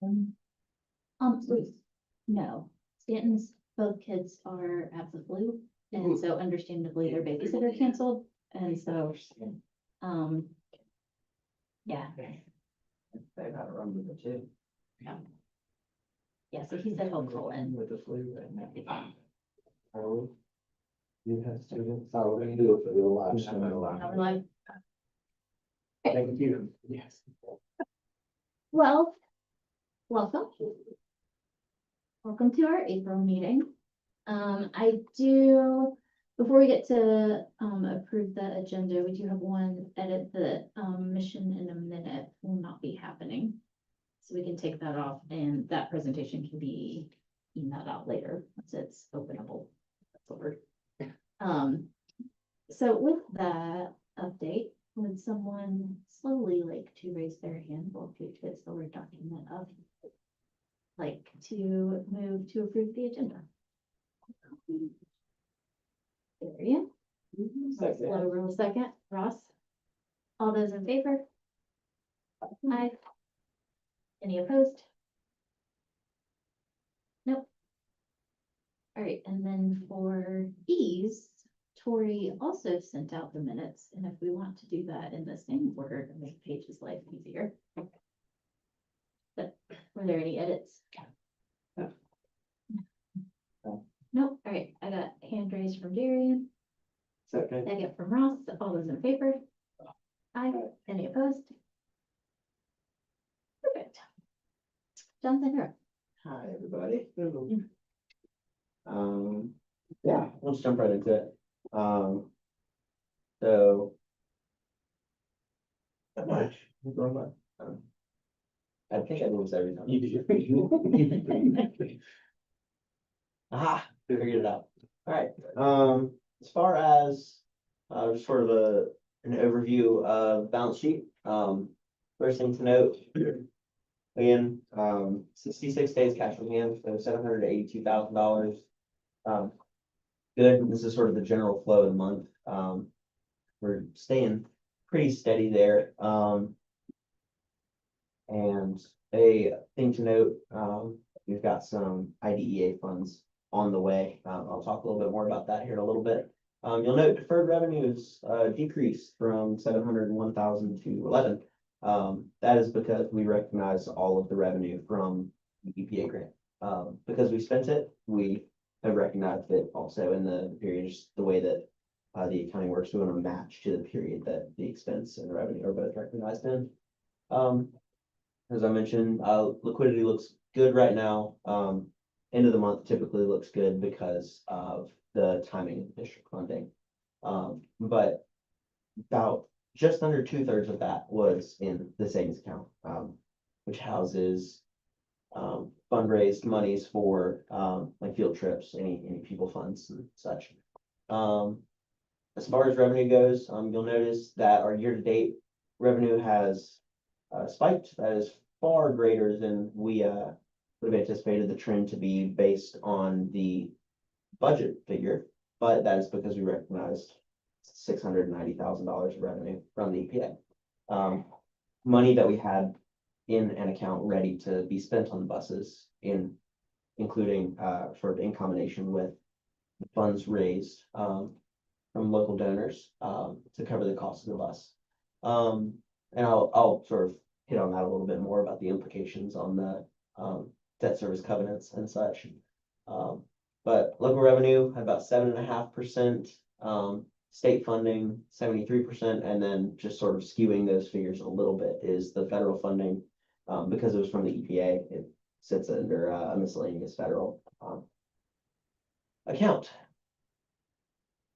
Please. No, Stanton's, both kids have the flu, and so understandably their babysitter canceled, and so, yeah, They've had a run with it too. yeah, so he said he'll call in. With the flu right now. You have students. Oh, we're gonna do it for the live. I'm like, Thank you. Yes. well, welcome. Welcome to our April meeting. Before we get to, approve the agenda, we do have one edit. The, mission in a minute will not be happening. So we can take that off, and that presentation can be emailed out later, once it's openable. That's the word. So with that update, would someone slowly like to raise their hand while we get the Word document up? Like to move to approve the agenda? Darian? Slow roll second. Ross? All those in favor? Aye. Any opposed? Nope. All right, and then for ease, Tori also sent out the minutes, and if we want to do that in the same order to make Paige's life easier. But were there any edits? Nope. All right, I got hand raised from Darian, Second. second from Ross. All those in favor? Aye. Any opposed? Perfect. Jonathan, you're up. Hi, everybody. Yeah, let's jump right into it. So. What's going on? I think I do this every time. You do. Aha, we figured it out. All right, as far as, just sort of an overview of balance sheet, first thing to note. Again, 66 days cash on hand, so $782,000. Good, this is sort of the general flow of the month. We're staying pretty steady there. And a thing to note, we've got some IDEA funds on the way. I'll talk a little bit more about that here in a little bit. You'll note deferred revenues decreased from 701,000 to 11. That is because we recognize all of the revenue from the EPA grant. Because we spent it, we have recognized it also in the period, just the way that the accounting works. We want to match to the period that the expense and the revenue are both recognized in. As I mentioned, liquidity looks good right now. End of the month typically looks good because of the timing of district funding. But about just under 2/3 of that was in the savings account, which houses fundraised monies for like field trips, any people funds and such. As far as revenue goes, you'll notice that our year-to-date revenue has spiked. That is far greater than we would have anticipated the trend to be based on the budget figure, but that is because we recognized $690,000 of revenue from the EPA. Money that we had in an account ready to be spent on the buses, including sort of in combination with the funds raised from local donors to cover the cost of the bus. And I'll sort of hit on that a little bit more about the implications on the debt service covenants and such. But local revenue had about 7.5%, state funding 73%, and then just sort of skewing those figures a little bit is the federal funding. Because it was from the EPA, it sits under a miscellaneous federal account.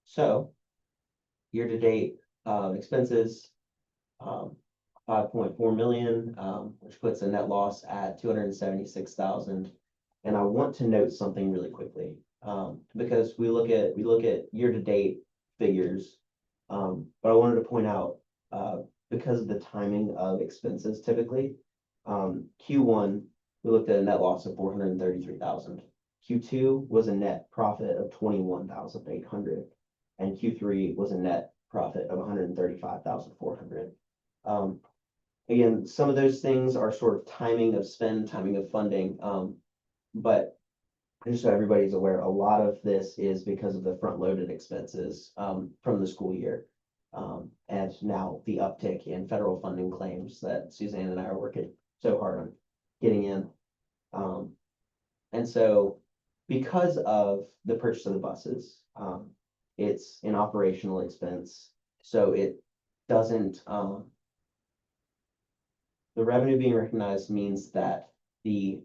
So year-to-date expenses, 5.4 million, which puts a net loss at 276,000. And I want to note something really quickly, because we look at year-to-date figures, but I wanted to point out, because of the timing of expenses typically, Q1 we looked at a net loss of 433,000. Q2 was a net profit of 21,800, and Q3 was a net profit of 135,400. again, some of those things are sort of timing of spend, timing of funding, but just so everybody's aware, a lot of this is because of the front-loaded expenses, from the school year. And now the uptick in federal funding claims that Suzanne and I are working so hard on getting in. And so because of the purchase of the buses, it's an operational expense, so it doesn't, the revenue being recognized means that the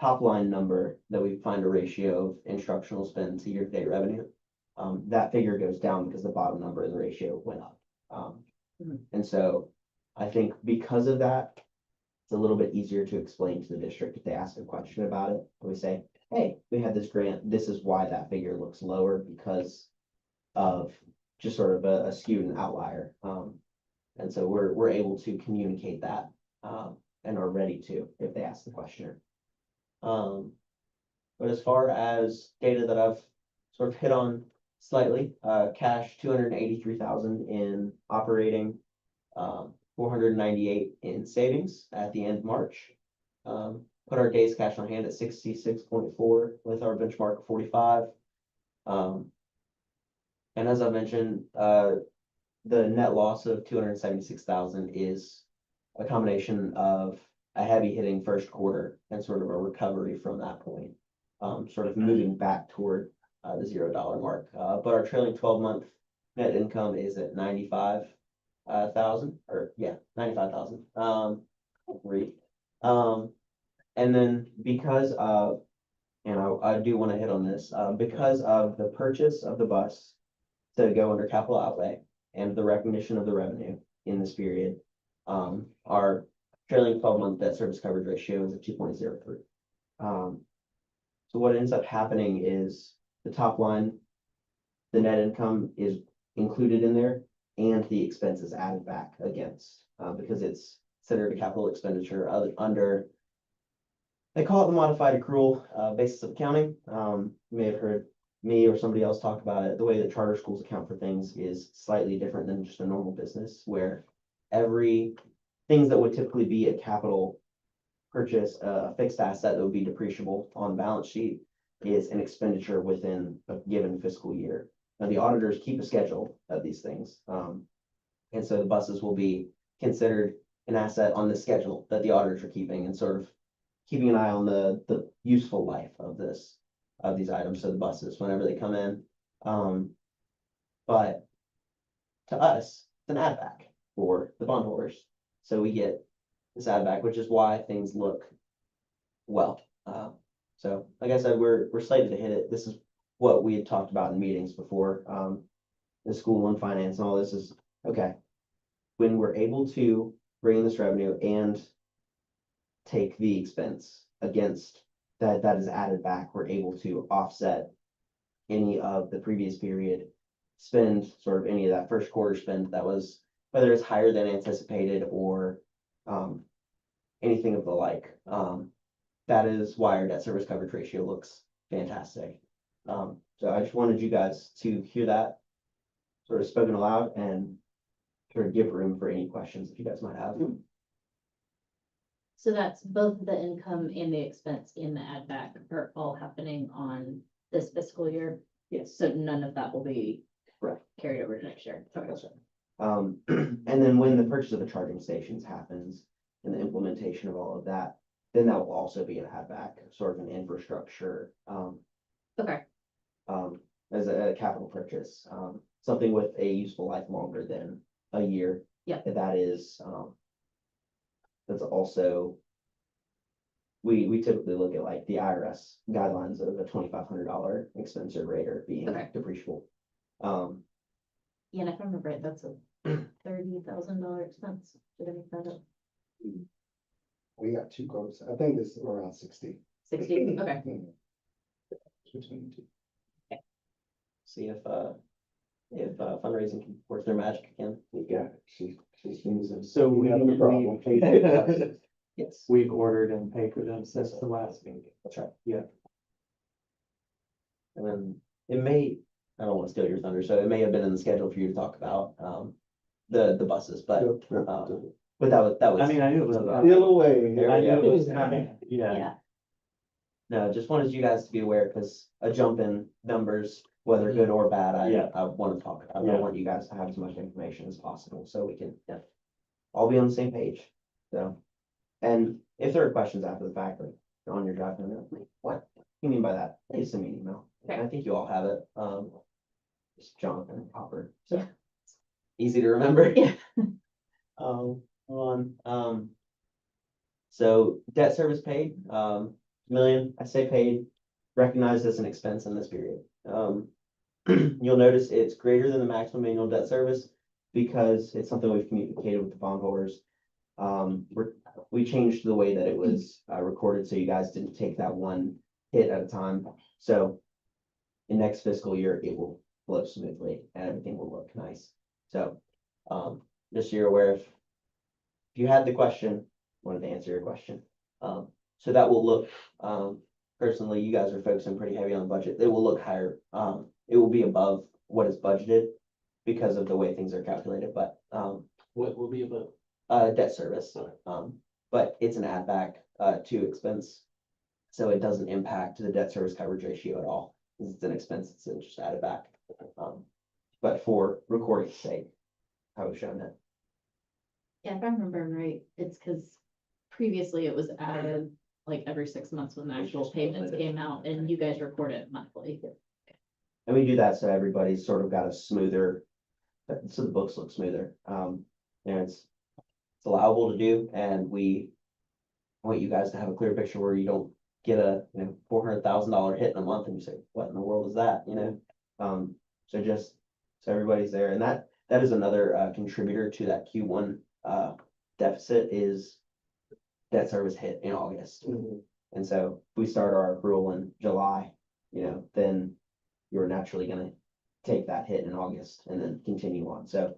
top line number that we find a ratio of instructional spend to year-to-date revenue, that figure goes down because the bottom number of the ratio went up. And so I think because of that, it's a little bit easier to explain to the district if they ask a question about it. We say, hey, we had this grant, this is why that figure looks lower because of just sort of a skewed and outlier. And so we're able to communicate that, and are ready to if they ask the question. But as far as data that I've sort of hit on slightly, cash 283,000 in operating, 498 in savings at the end of March. Put our days cash on hand at 66.4 with our benchmark of 45. And as I mentioned, the net loss of 276,000 is a combination of a heavy hitting first quarter and sort of a recovery from that point, sort of moving back toward the $0 mark. But our trailing 12-month net income is at 95,000, or yeah, 95,000. And then because of, and I do want to hit on this, because of the purchase of the bus to go under capital outlay and the recognition of the revenue in this period, our trailing 12-month debt service coverage ratio is at 2.03. So what ends up happening is the top line, the net income is included in there and the expenses added back against, because it's considered a capital expenditure under, they call it the modified accrual basis of accounting. You may have heard me or somebody else talk about it. The way that charter schools account for things is slightly different than just a normal business, where every things that would typically be a capital purchase, a fixed asset that would be depreciable on the balance sheet, is an expenditure within a given fiscal year. Now, the auditors keep a schedule of these things. And so the buses will be considered an asset on the schedule that the auditors are keeping and sort of keeping an eye on the useful life of these items, so the buses, whenever they come in. But to us, it's an add back for the bondholders. So we get this add back, which is why things look well. So like I said, we're slated to hit it. This is what we had talked about in meetings before. The school and finance and all this is, okay, when we're able to bring in this revenue and take the expense against that is added back, we're able to offset any of the previous period spend, sort of any of that first quarter spend that was, whether it's higher than anticipated or anything of the like. That is why our debt service coverage ratio looks fantastic. So I just wanted you guys to hear that sort of spoken aloud and sort of give room for any questions that you guys might have. So that's both the income and the expense in the add back are all happening on this fiscal year. Yes. So none of that will be Right. carried over to next year. That's right. And then when the purchase of the charging stations happens and the implementation of all of that, then that will also be an add back, sort of an infrastructure, Okay, as a capital purchase, something with a useful life longer than a year. Yeah. That is, that's also, we typically look at like the IRS guidelines of a $2,500 expenditure rate or being Okay. depreciable. yeah, and if I remember right, that's a $30,000 expense. Did I make that up? We got two quotes. I think it's around 60. 60, okay. Between the two. See if fundraising can work their magic again. Yeah, she seems. So we have a problem. paid for them. Yes, We've ordered and paid for them since the last meeting. that's right. Yeah. And then it may, I don't want to steal your thunder, so it may have been in the schedule for you to talk about, the buses, but, But that was. I mean, I knew it was about. Still away. There we I knew it go. was coming, yeah. Yeah, No, just wanted you guys to be aware, because a jump in numbers, whether good or bad, Yeah. I want to talk about. I Yeah. want you guys to have as much information as possible, so we can, yeah, all be on the same page, so. And if there are questions after the fact, like, on your drive, like, what do you mean by that? Please send me an email. Okay. I think you all have it, it's Jonathan Hopper, so. Yeah. Easy to remember. Yeah. Hold on, so debt service paid, million, I say paid, recognized as an expense in this period. You'll notice it's greater than the maximum annual debt service because it's something we've communicated with the bondholders. We changed the way that it was recorded, so you guys didn't take that one hit at a time. So in next fiscal year, it will flow smoothly and everything will look nice. So, just so you're aware, if you had the question, wanted to answer your question. So that will look, personally, you guys are focusing pretty heavy on the budget. It will look higher. It will be above what is budgeted because of the way things are calculated, but, What will be about? debt service. But it's an add back, to expense. So it doesn't impact the debt service coverage ratio at all. It's an expense, it's just added back. But for recording's sake, I was shown it. yeah, if I remember right, it's because previously it was added like every 6 months when the actual payments came out and you guys record it monthly. And we do that so everybody's sort of got a smoother, so the books look smoother. And it's allowable to do, and we want you guys to have a clear picture where you don't get a, $400,000 hit in a month and you say, what in the world is that, So just, so everybody's there, and that is another contributor to that Q1 deficit is debt service hit in August. And so if we start our accrual in July, then you're naturally gonna take that hit in August and then continue on, so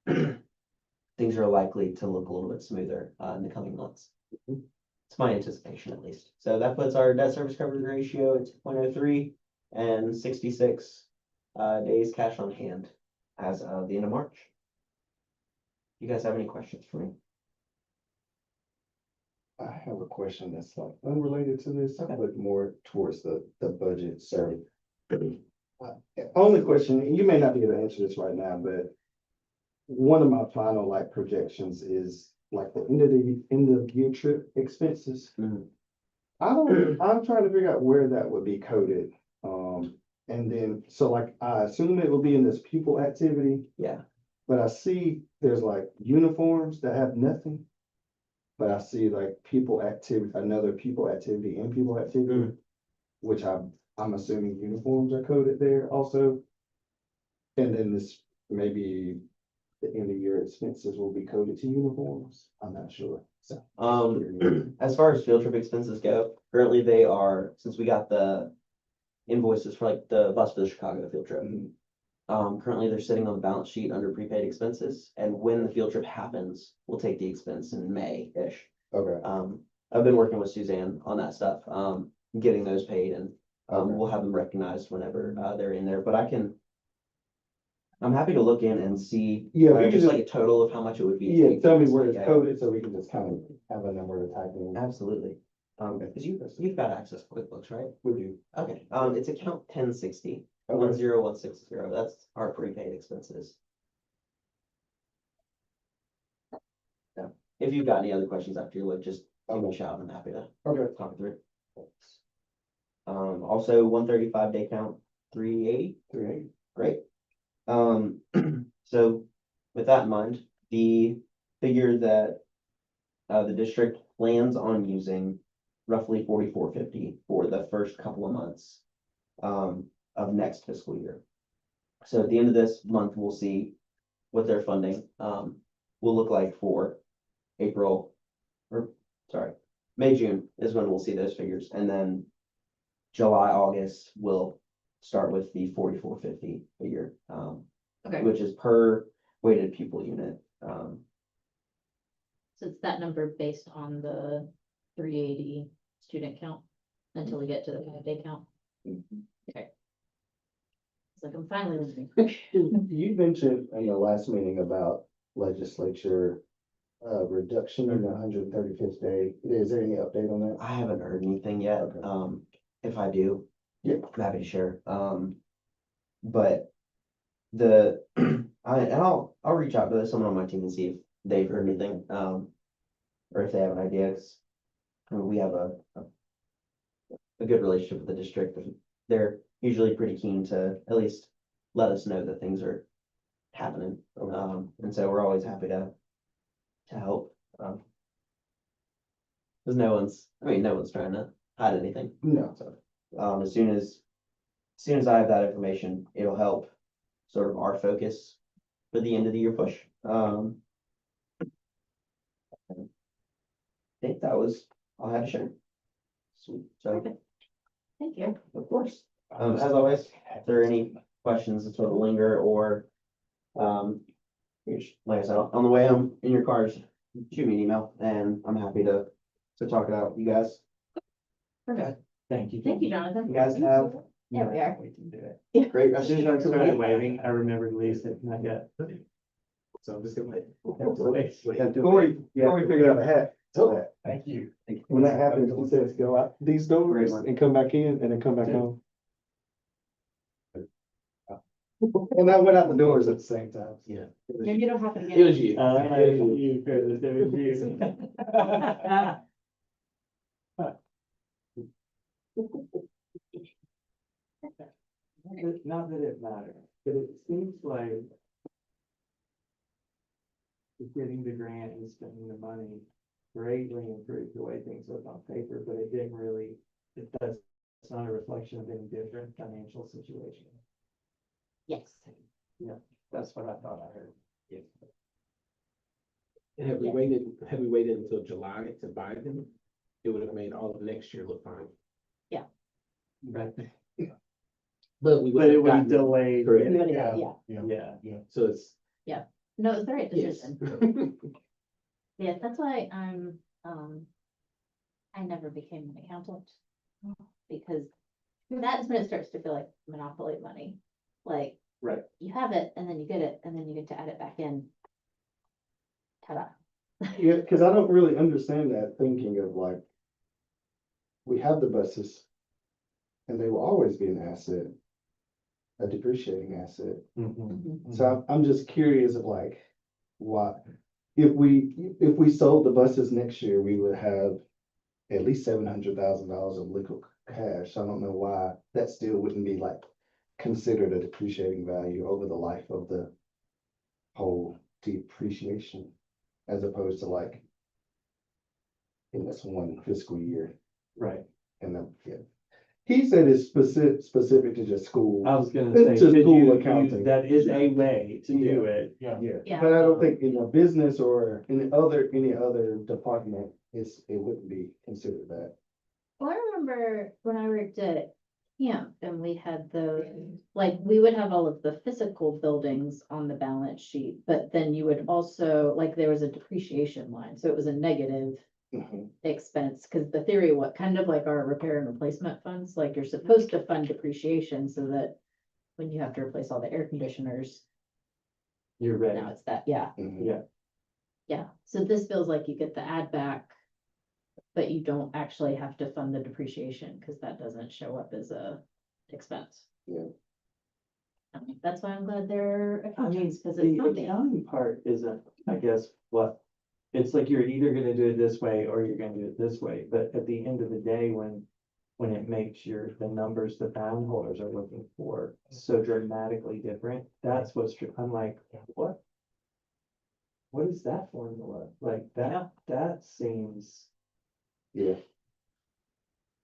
things are likely to look a little bit smoother in the coming months. It's my anticipation at least. So that puts our debt service coverage ratio at 2.03 and 66 days cash on hand as of the end of March. You guys have any questions for me? I have a question that's like unrelated to this, but more towards the budget, so. Only question, you may not be able to answer this right now, but one of my final like projections is like the end of year trip expenses. Mhm. I'm trying to figure out where that would be coded. And then, so like, I assume it will be in this pupil activity, Yeah, but I see there's like uniforms that have nothing. But I see like people activity, another people activity and people activity, which I'm assuming uniforms are coded there also. And then this, maybe the end of year expenses will be coded to uniforms. I'm not sure. So, as far as field trip expenses go, currently they are, since we got the invoices for like the bus for the Chicago field trip. Currently they're sitting on the balance sheet under prepaid expenses, and when the field trip happens, we'll take the expense in May-ish. okay, I've been working with Suzanne on that stuff, getting those paid, and Okay. we'll have them recognized whenever they're in there, but I'm happy to look in and see. Yeah, we can just just- like a total of how much it would be. yeah, tell me where it's Yeah, coded so we can just kind of have a number to type in. Absolutely. Cause you've got access to QuickBooks, right? We do. Okay, it's account 1060. Okay. 10160, that's our prepaid expenses. Yeah, if you've got any other questions after you look, just give me a shout, I'm happy to Okay. talk through. Also 135 day count, 380, 380. great. So with that in mind, the figure that the district plans on using roughly 4450 for the first couple of months of next fiscal year. So at the end of this month, we'll see what their funding will look like for April, or sorry, May, June is when we'll see those figures, and then July, August will start with the 4450 figure, Okay, which is per weighted pupil unit. so it's that number based on the 380 student count until we get to the 5-day count. It's like I'm finally listening. You mentioned in the last meeting about legislature reduction in the 135th day. Is there any update on that? I haven't heard anything yet. Okay. If I do, Yeah. I'm happy to share. But the, I'll reach out to someone on my team and see if they've heard anything, or if they have an idea, 'cause I mean, we have a good relationship with the district, and they're usually pretty keen to at least let us know that things are happening. And so we're always happy to help. Cause no one's trying to hide anything. No. So, as soon as I have that information, it'll help sort of our focus for the end of the year push. I think that was all I had to share. Sweet. So, Perfect. Thank you. of course, as always, if there are any questions that sort of linger or, like I said, on the way home in your cars, shoot me an email and I'm happy to talk it out with you guys. Perfect. Thank you. Thank you, Jonathan. You guys have There we are. We can do it. great As rest soon of as I your started waving, I remembered Lisa, not yet. So I'm just gonna wait. Before we figure out a hat. So Thank you. when that happens, he says, go out these doors Great one. and come back in and then come back home. And I went out the doors at the same time. Yeah. Maybe it'll happen again. It was you. You, Curtis, it was you. Not that it matters, but it seems like getting the grant and spending the money greatly improved the way things look on paper, but it didn't really, it's not a reflection of any different financial situation. Yes. That's what I thought I heard. Yeah. And had we waited until July to buy them, it would have made all of next year look fine. Right. But we But would it have would have gotten, delayed. Correct. Yeah, Yeah. so it's, no, it's the right yes. decision. Yeah, that's why I never became an accountant. Because that's when it starts to feel like monopoly money. Like. Right. You have it and then you get it and then you get to add it back in. Ta-da. Yeah, cause I don't really understand that thinking of like, we have the buses and they will always be an asset, a depreciating asset. Mhm. So I'm just curious of like, what, if we sold the buses next year, we would have at least $700,000 of liquid cash. I don't know why that still wouldn't be like considered a depreciating value over the life of the whole depreciation, as opposed to like in this one fiscal year. Right. And then, yeah. He said it's specific to just school. I was gonna It's say, just could school you, accounting. that is a way to do it. Yeah, Yeah. but I don't think in a business or in any other department, it wouldn't be considered that. Well, I remember when I worked at camp and we had like, we would have all of the physical buildings on the balance sheet, but then you would also, like, there was a depreciation line, so it was a negative Mhm. expense, because the theory, what kind of like our repair and replacement funds, like you're supposed to fund depreciation so that when you have to replace all the air conditioners, You're ready. now it's that, yeah, Mhm. Yeah. yeah. So this feels like you get the add back, but you don't actually have to fund the depreciation because that doesn't show up as a expense. Yeah. That's why I'm glad they're I mean, accountants, because the it's not the, accounting part isn't, I guess, what, it's like you're either gonna do it this way or you're gonna do it this way, but at the end of the day, when it makes the numbers the bondholders are looking for so dramatically different, that's what's, I'm like, what? What is that formula? Like, that seems, Yeah,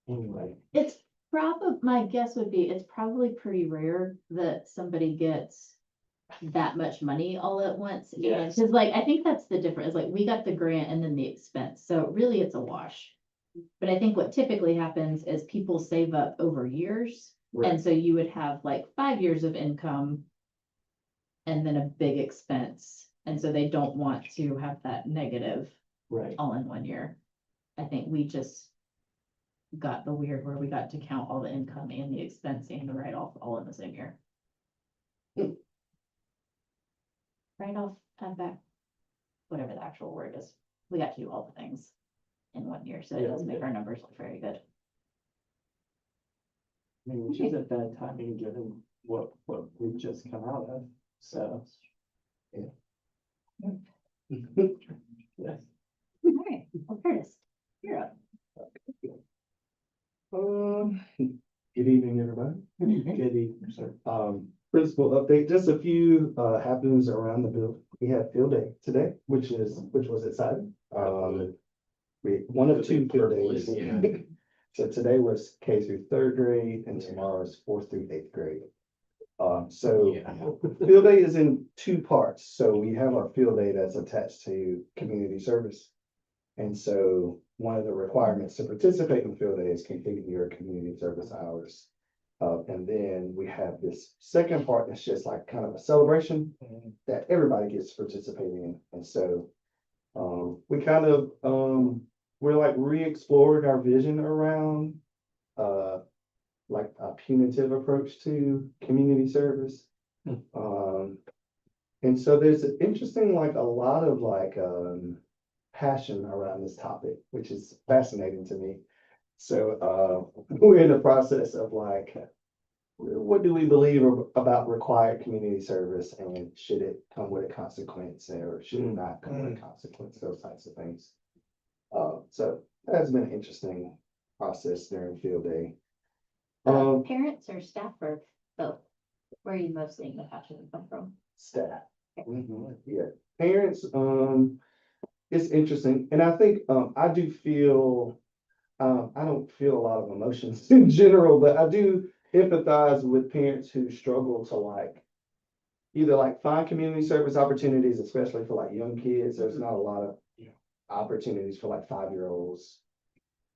anyway, it's probably, my guess would be, it's probably pretty rare that somebody gets that much money all at once. Yes. Cause like, I think that's the difference, like, we got the grant and then the expense, so really it's a wash. But I think what typically happens is people save up over years, right, and so you would have like 5 years of income. And then a big expense, and so they don't want to have that negative right. all in 1 year. I think we just got the weird where we got to count all the income and the expense and the write-off all in the same year. Write-off, add back. whatever the actual word is. We got to do all the things in 1 year, so it Yeah. does make our numbers look very good. I mean, which isn't bad timing given what we've just come out of, so. Yes. All right, well, Curtis, you're up. Good evening, everybody. Good evening, sir. Principal update, just a few, happenings around the bill. We had field day today, which was exciting. One of two field days. Yeah. So today was K through third grade and tomorrow is fourth through eighth grade. So Yeah. field day is in two parts. So we have our field day that's attached to community service. And so one of the requirements to participate in field day is completing your community service hours. And then we have this second part that's just like kind of a celebration that everybody gets to participate in. And so we kind of, we're like re-exploring our vision around like a punitive approach to community service. And so there's an interesting, like a lot of like passion around this topic, which is fascinating to me. So we're in the process of like, what do we believe about required community service and should it come with a consequence or should it not come with a consequence, those types of things. So that's been an interesting process during field day. Parents or staff or both? Where are you most seeing the passion come from? Staff. Yeah, parents, it's interesting, and I think, I do feel, I don't feel a lot of emotions in general, but I do empathize with parents who struggle to like, either like find community service opportunities, especially for like young kids, there's not a lot of opportunities for like 5-year-olds.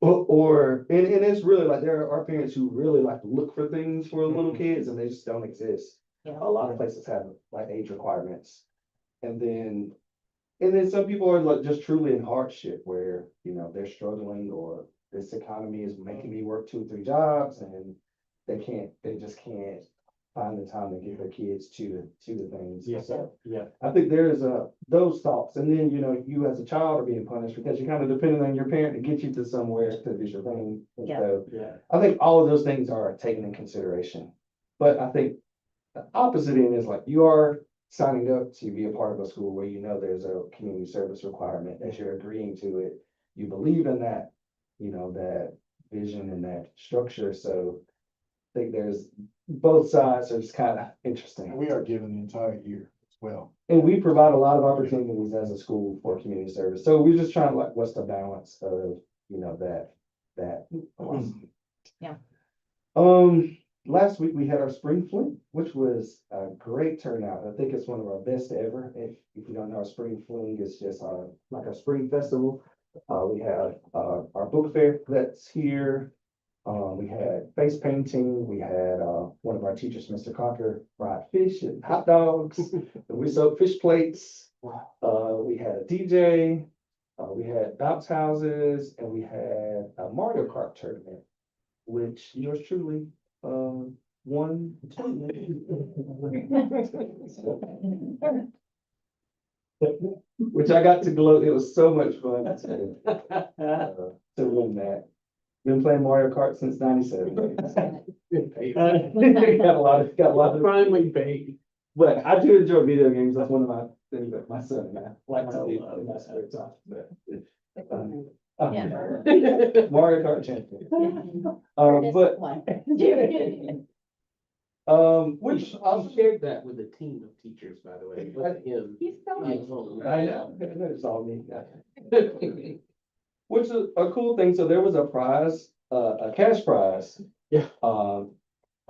And it's really like, there are parents who really like look for things for little kids and they just don't exist. Yeah. A lot of places have like age requirements. And then some people are like just truly in hardship where, you know, they're struggling or this economy is making me work 2 or 3 jobs and they just can't find the time to get their kids to the things. Yeah. So Yeah. I think there's those thoughts. And then, you know, you as a child are being punished because you're kind of depending on your parent to get you to somewhere to do your thing. And Yeah. so Yeah. I think all of those things are taken in consideration. But I think the opposite end is like you are signing up to be a part of a school where you know there's a community service requirement, as you're agreeing to it. You believe in that, you know, that vision and that structure. So I think there's both sides are just kind of interesting. And we are given the entire year as well. And we provide a lot of opportunities as a school for community service. So we're just trying to like, what's the balance of, you know, that philosophy. Yeah. Last week we had our spring fling, which was a great turnout. I think it's one of our best ever. If you don't know, our spring fling is just like a spring festival. We had our book fair that's here. We had face painting. We had one of our teachers, Mr. Cocker, fried fish and hot dogs. We sold fish plates. We had a DJ. We had bounce houses, and we had a Mario Kart tournament, which yours truly won. Which I got to gloat. It was so much fun to win that. Been playing Mario Kart since '97. Got a lot of. Finally paid. But I do enjoy video games. That's one of my things that my son and I like to do in my spare time. Yeah. Mario Kart champion. Curtis But won. which I've shared that with a team of teachers, by the way, with him. He's so He's nice. home. I know, it's all me. Which is a cool thing. So there was a prize, a cash prize. Yeah. I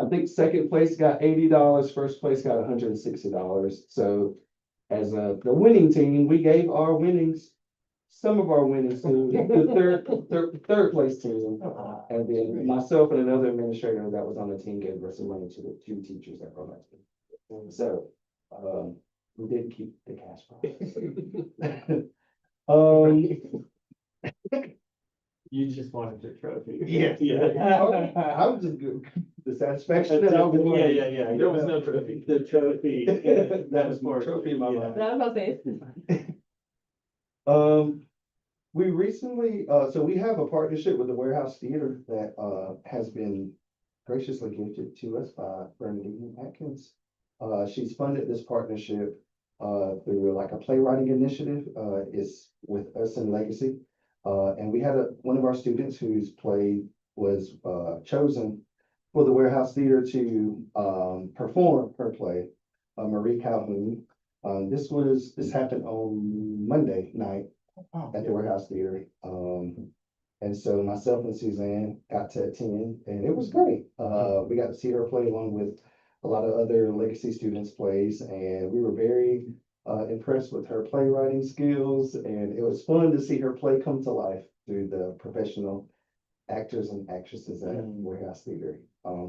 think second place got $80, first place got $160. So as the winning team, we gave our winnings, some of our winnings to the third place team. And then myself and another administrator that was on the team gave us some money to the 2 teachers that were on that team. So we did keep the cash prize. You just wanted your trophy. Yes. Yeah. I was just good. The satisfaction that I was. Yeah. There was no trophy. The trophy. That was more trophy in my Yeah. mind. That was about to say. We recently, so we have a partnership with the Warehouse Theater that, has been graciously gifted to us by Bernadine Atkins. She's funded this partnership, through like a playwriting initiative, is with us in Legacy. And we had one of our students whose play was, chosen for the Warehouse Theater to, perform her play, Marie Calhoun. This happened on Monday night at the Warehouse Theater. And so myself and Suzanne got to attend and it was great. We got to see her play along with a lot of other Legacy students' plays and we were very impressed with her playwriting skills and it was fun to see her play come to life through the professional actors and actresses at Warehouse Theater.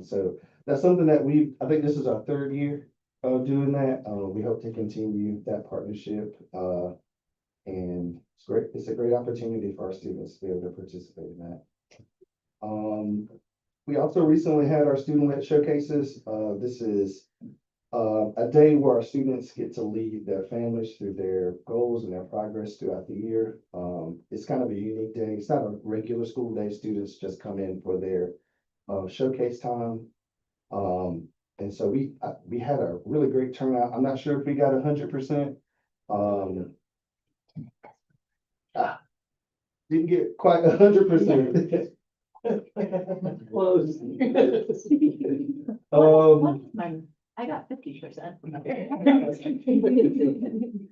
So that's something that I think this is our third year of doing that. We hope to continue that partnership. And it's great. It's a great opportunity for our students to be able to participate in that. We also recently had our student-led showcases. This is a day where our students get to lead their families through their goals and their progress throughout the year. It's kind of a unique day. It's not a regular school day. Students just come in for their showcase time. And so we had a really great turnout. I'm not sure if we got 100%. Didn't get quite 100%. Close. I got 50%.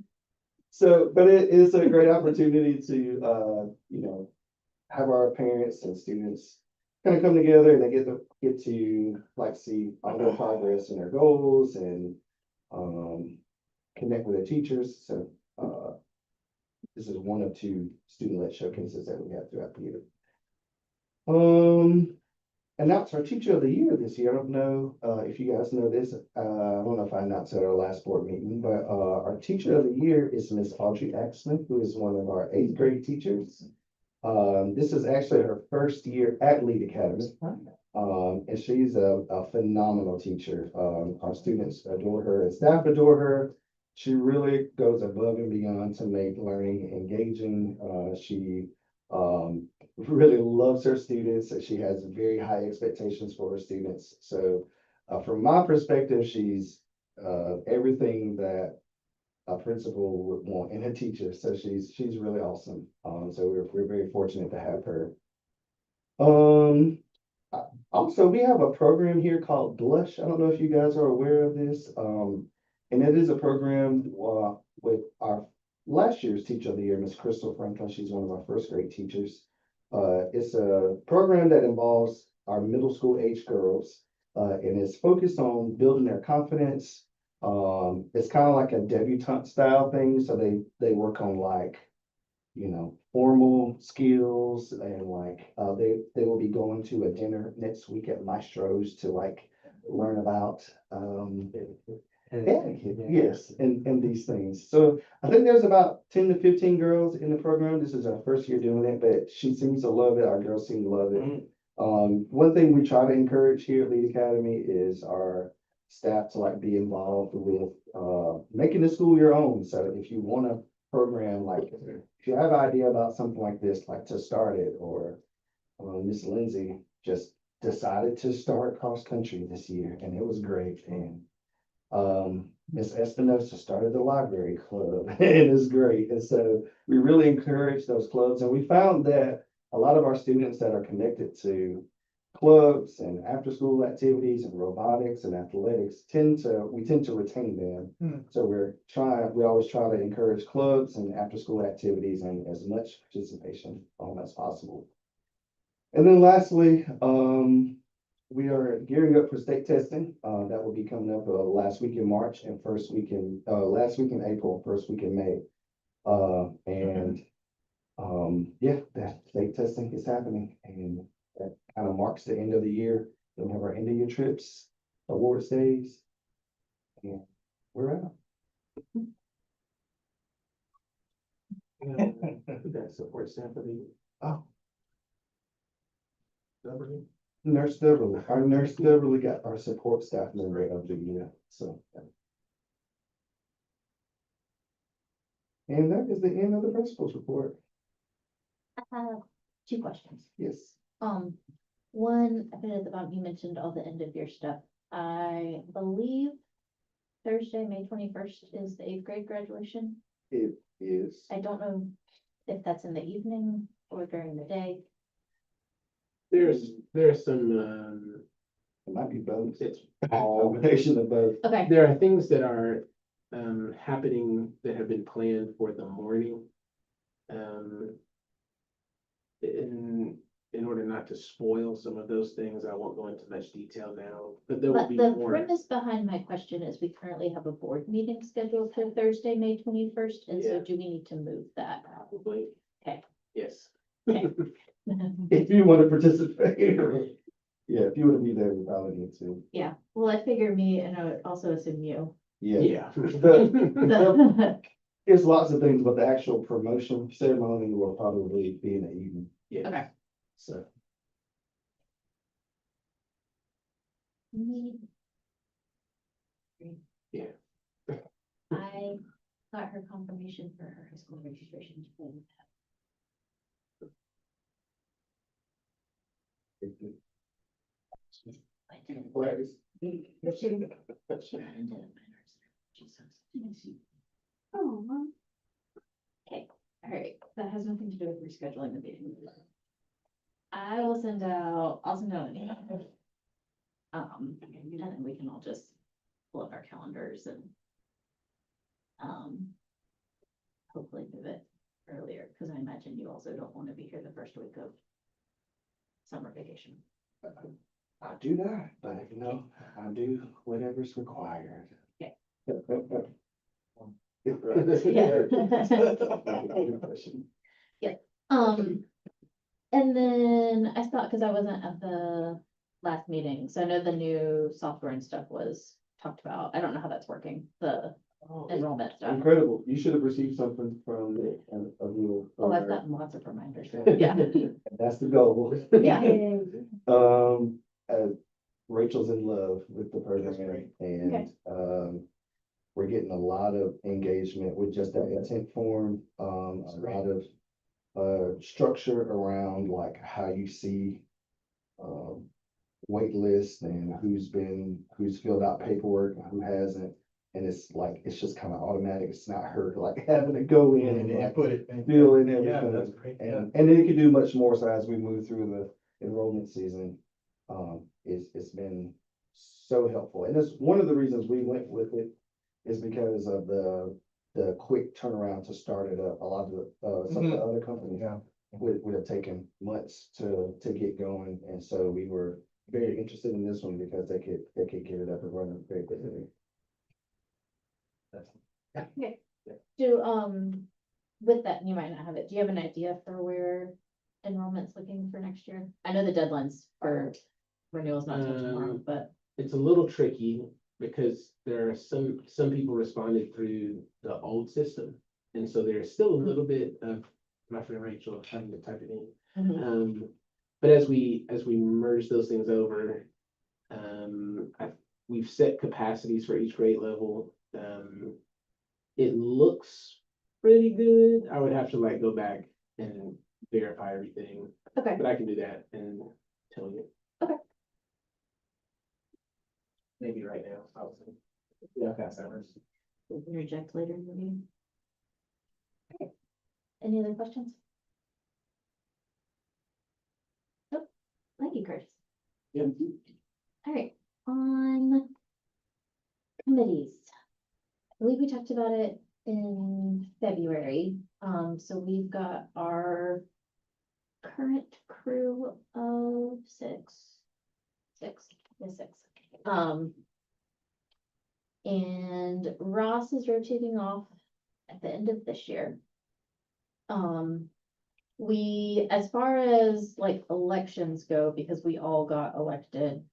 So, but it is a great opportunity to, have our parents and students kind of come together and they get to like see all their progress and their goals and, connect with their teachers. So, this is one of two student-led showcases that we have throughout the year. Announced our teacher of the year this year. I don't know if you guys know this. I don't know if I announced it at our last board meeting, but our teacher of the year is Miss Audrey Axman, who is one of our 8th grade teachers. This is actually her first year at Lead Academy. And she's a phenomenal teacher. Our students adore her and staff adore her. She really goes above and beyond to make learning engaging. She really loves her students. She has very high expectations for her students. So from my perspective, she's everything that a principal would want in a teacher. So she's really awesome. So we're very fortunate to have her. Also, we have a program here called Blush. I don't know if you guys are aware of this. And it is a program with our last year's teacher of the year, Miss Crystal Franklin. She's one of our first grade teachers. It's a program that involves our middle school age girls, and it's focused on building their confidence. It's kind of like a debutante style thing. So they work on like, formal skills and like, they will be going to a dinner next week at Maestro's to like learn about, etiquette, yes, and these things. So I think there's about 10 to 15 girls in the program. This is our first year doing it, but she seems to love it. Our girls seem to love it. One thing we try to encourage here at Lead Academy is our staff to like be involved with making the school your own. So if you want a program, like if you have an idea about something like this, like to start it, or Miss Lindsay just decided to start cross country this year and it was great. And Miss Espinosa started the library club and it's great. And so we really encourage those clubs. And we found that a lot of our students that are connected to clubs and after school activities and robotics and athletics we tend to retain them. So we always try to encourage clubs and after school activities and as much participation as possible. And then lastly, we are gearing up for state testing. That will be coming up last week in March and last week in April, first week in May. Yeah, that state testing is happening and that kind of marks the end of the year. Then we have our end of year trips, awards days. And we're out. That support staff of the year. Oh. Nurse Beverly, our Nurse Beverly got our support staff member of the year, so. And that is the end of the principal's report. I have two questions. Yes. One, I put it at the bottom, you mentioned all the end of year stuff. I believe Thursday, May 21st is the 8th grade graduation. It is. I don't know if that's in the evening or during the day. There's some, It might be both. it's A all, combination of both. Okay, there are things that are, happening that have been planned for the morning. In order not to spoil some of those things, I won't go into much detail now, but there will but be the more. premise behind my question is we currently have a board meeting scheduled for Thursday, May 21st, and so Yeah. do we need to move that? Probably. Okay. Yes. Okay. If you want to participate. Yeah, if you want to be there, we probably need to. Yeah, well, I figure me and I would also assume you. Yeah. Yeah. There's lots of things, but the actual promotion ceremony will probably be in the evening, Yeah. Okay. so. Yeah. I got her confirmation for her high school registration. today. I didn't. Oh. Okay, all right, that has nothing to do with rescheduling the meeting. I'll send out an email. And then we can all just pull up our calendars and hopefully move it earlier, because I imagine you also don't want to be here the first week of summer vacation. I do not, but you know, I do whatever's required. Okay. And then I thought, because I wasn't at the last meeting, so I know the new software and stuff was talked about. I don't know how that's working, the enrollment stuff. Incredible. You should have received something from a little. Oh, I've gotten lots of reminders. Yeah, That's the goal. yeah. Rachel's in love with the program Okay. and, we're getting a lot of engagement with just that intent form, a lot of, structure around like how you see, wait lists and who's filled out paperwork and who hasn't. And it's like, it's just kind of automatic. It's not her like having to go in and like put it. fill in Yeah, everything. that's great. Yeah. And then it can do much more, so as we move through the enrollment season, it's been so helpful, and it's one of the reasons we went with it is because of the quick turnaround to start it up. A lot of the, some of the other companies Yeah. would have taken months to get going, and so we were very interested in this one because they could get it up and running very quickly. Okay, with that, you might not have it, do you have an idea for where enrollment's looking for next year? I know the deadlines for renewals not till tomorrow, but. It's a little tricky because there are some people responded through the old system. And so there's still a little bit of my friend Rachel having to type it in. But as we merge those things over, we've set capacities for each grade level. It looks pretty good. I would have to like go back and verify everything, Okay, but I can do that and tell you. Okay. Maybe right now, I'll say. Yeah. Past hours. we can reject later in the meeting. Okay. Any other questions? Nope. Thank you, Curtis. Yeah. All right, on committees. I believe we talked about it in February. So we've got our current crew of six. And Ross is rotating off at the end of this year. We, as far as like elections go, because we all got elected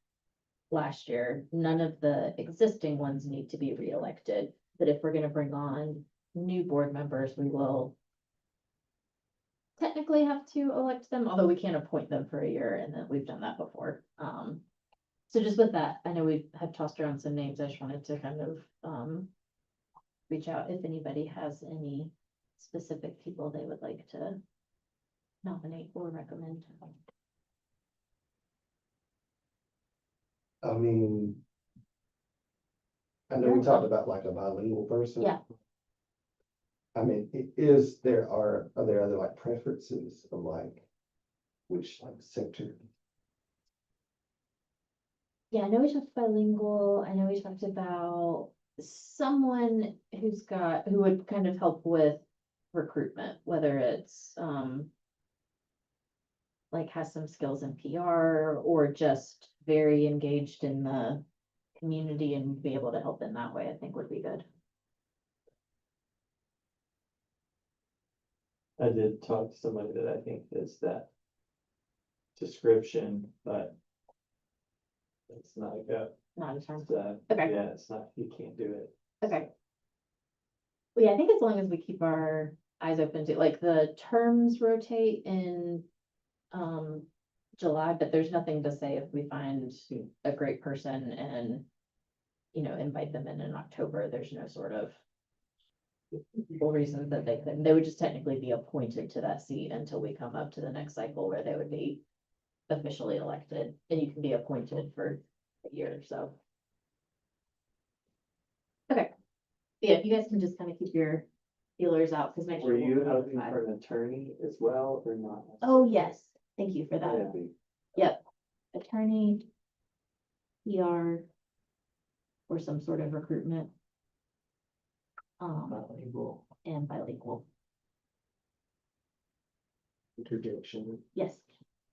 last year, none of the existing ones need to be reelected. But if we're gonna bring on new board members, we will technically have to elect them, although we can't appoint them for a year, and then we've done that before. So just with that, I know we have tossed around some names. I just wanted to kind of reach out if anybody has any specific people they would like to nominate or recommend. I mean. I know we talked about like a bilingual person. Yeah. I mean, are there other like preferences of like, which like sector? Yeah, I know we talked bilingual, I know we talked about someone who would kind of help with recruitment, whether it's, like has some skills in PR or just very engaged in the community and be able to help in that way, I think would be good. I did talk to somebody that I think fits that description, but it's not a go. Not a term. So, Okay. yeah, it's not, you can't do it. Okay. Well, yeah, I think as long as we keep our eyes open to, like, the terms rotate in July, but there's nothing to say if we find a great person and, invite them in October, there's no sort of reason that they couldn't. They would just technically be appointed to that seat until we come up to the next cycle where they would be officially elected, and you can be appointed for a year or so. Okay. Yeah, if you guys can just kind of keep your feelers out, because next Were year. you we'll hoping notify. for an attorney as well or not? Oh, yes, thank you for that. That'd be- Yep, attorney, PR, or some sort of recruitment. Bilingual And bilingual, interjection. yes,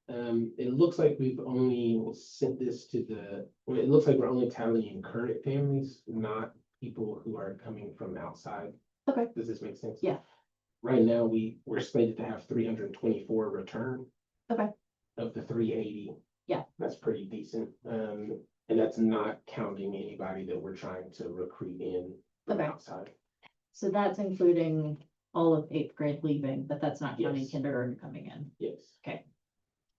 It looks like we've only sent this well, it looks like we're only tallying current families, not people who are coming from outside. Okay. Does this make sense? Yeah. Right now, we're slated to have 324 return. Okay. Of the 380. Yeah. That's pretty decent, and that's not counting anybody that we're trying to recruit in from Okay. outside. so that's including all of 8th grade leaving, but that's not counting Yes. kindergarten coming in. Yes. Okay.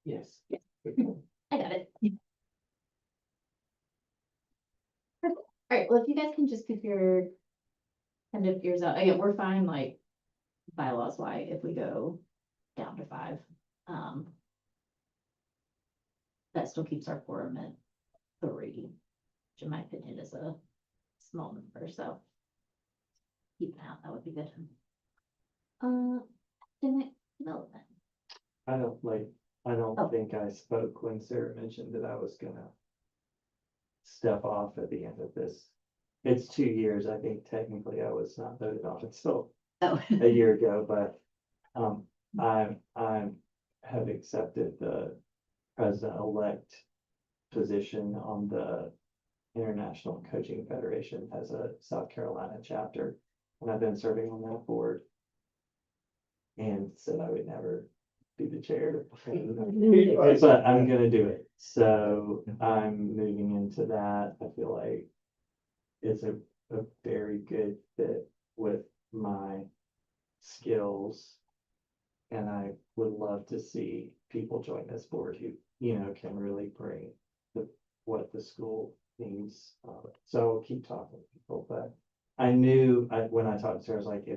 Yes. I got it. Perfect. All right, well, if you guys can just keep your kind of ears out, again, we're fine, like, bylaws wise, if we go down to 5. That still keeps our quorum at 3, which in my opinion is a small number, so. Keep that would be good. Academic development. I don't Oh. think I spoke when Sarah mentioned that I was gonna step off at the end of this. It's 2 years. I think technically I was not voted on until Oh. a year ago, but I have accepted the president-elect position on the International Coaching Federation as a South Carolina chapter, and I've been serving on that board. And said I would never be the chair. But I'm gonna do it, so I'm moving into that. I feel like it's a very good fit with my skills. And I would love to see people join this board who, can really bring what the school needs. So I'll keep talking to people, but I knew, when I talked to Sarah, I was like,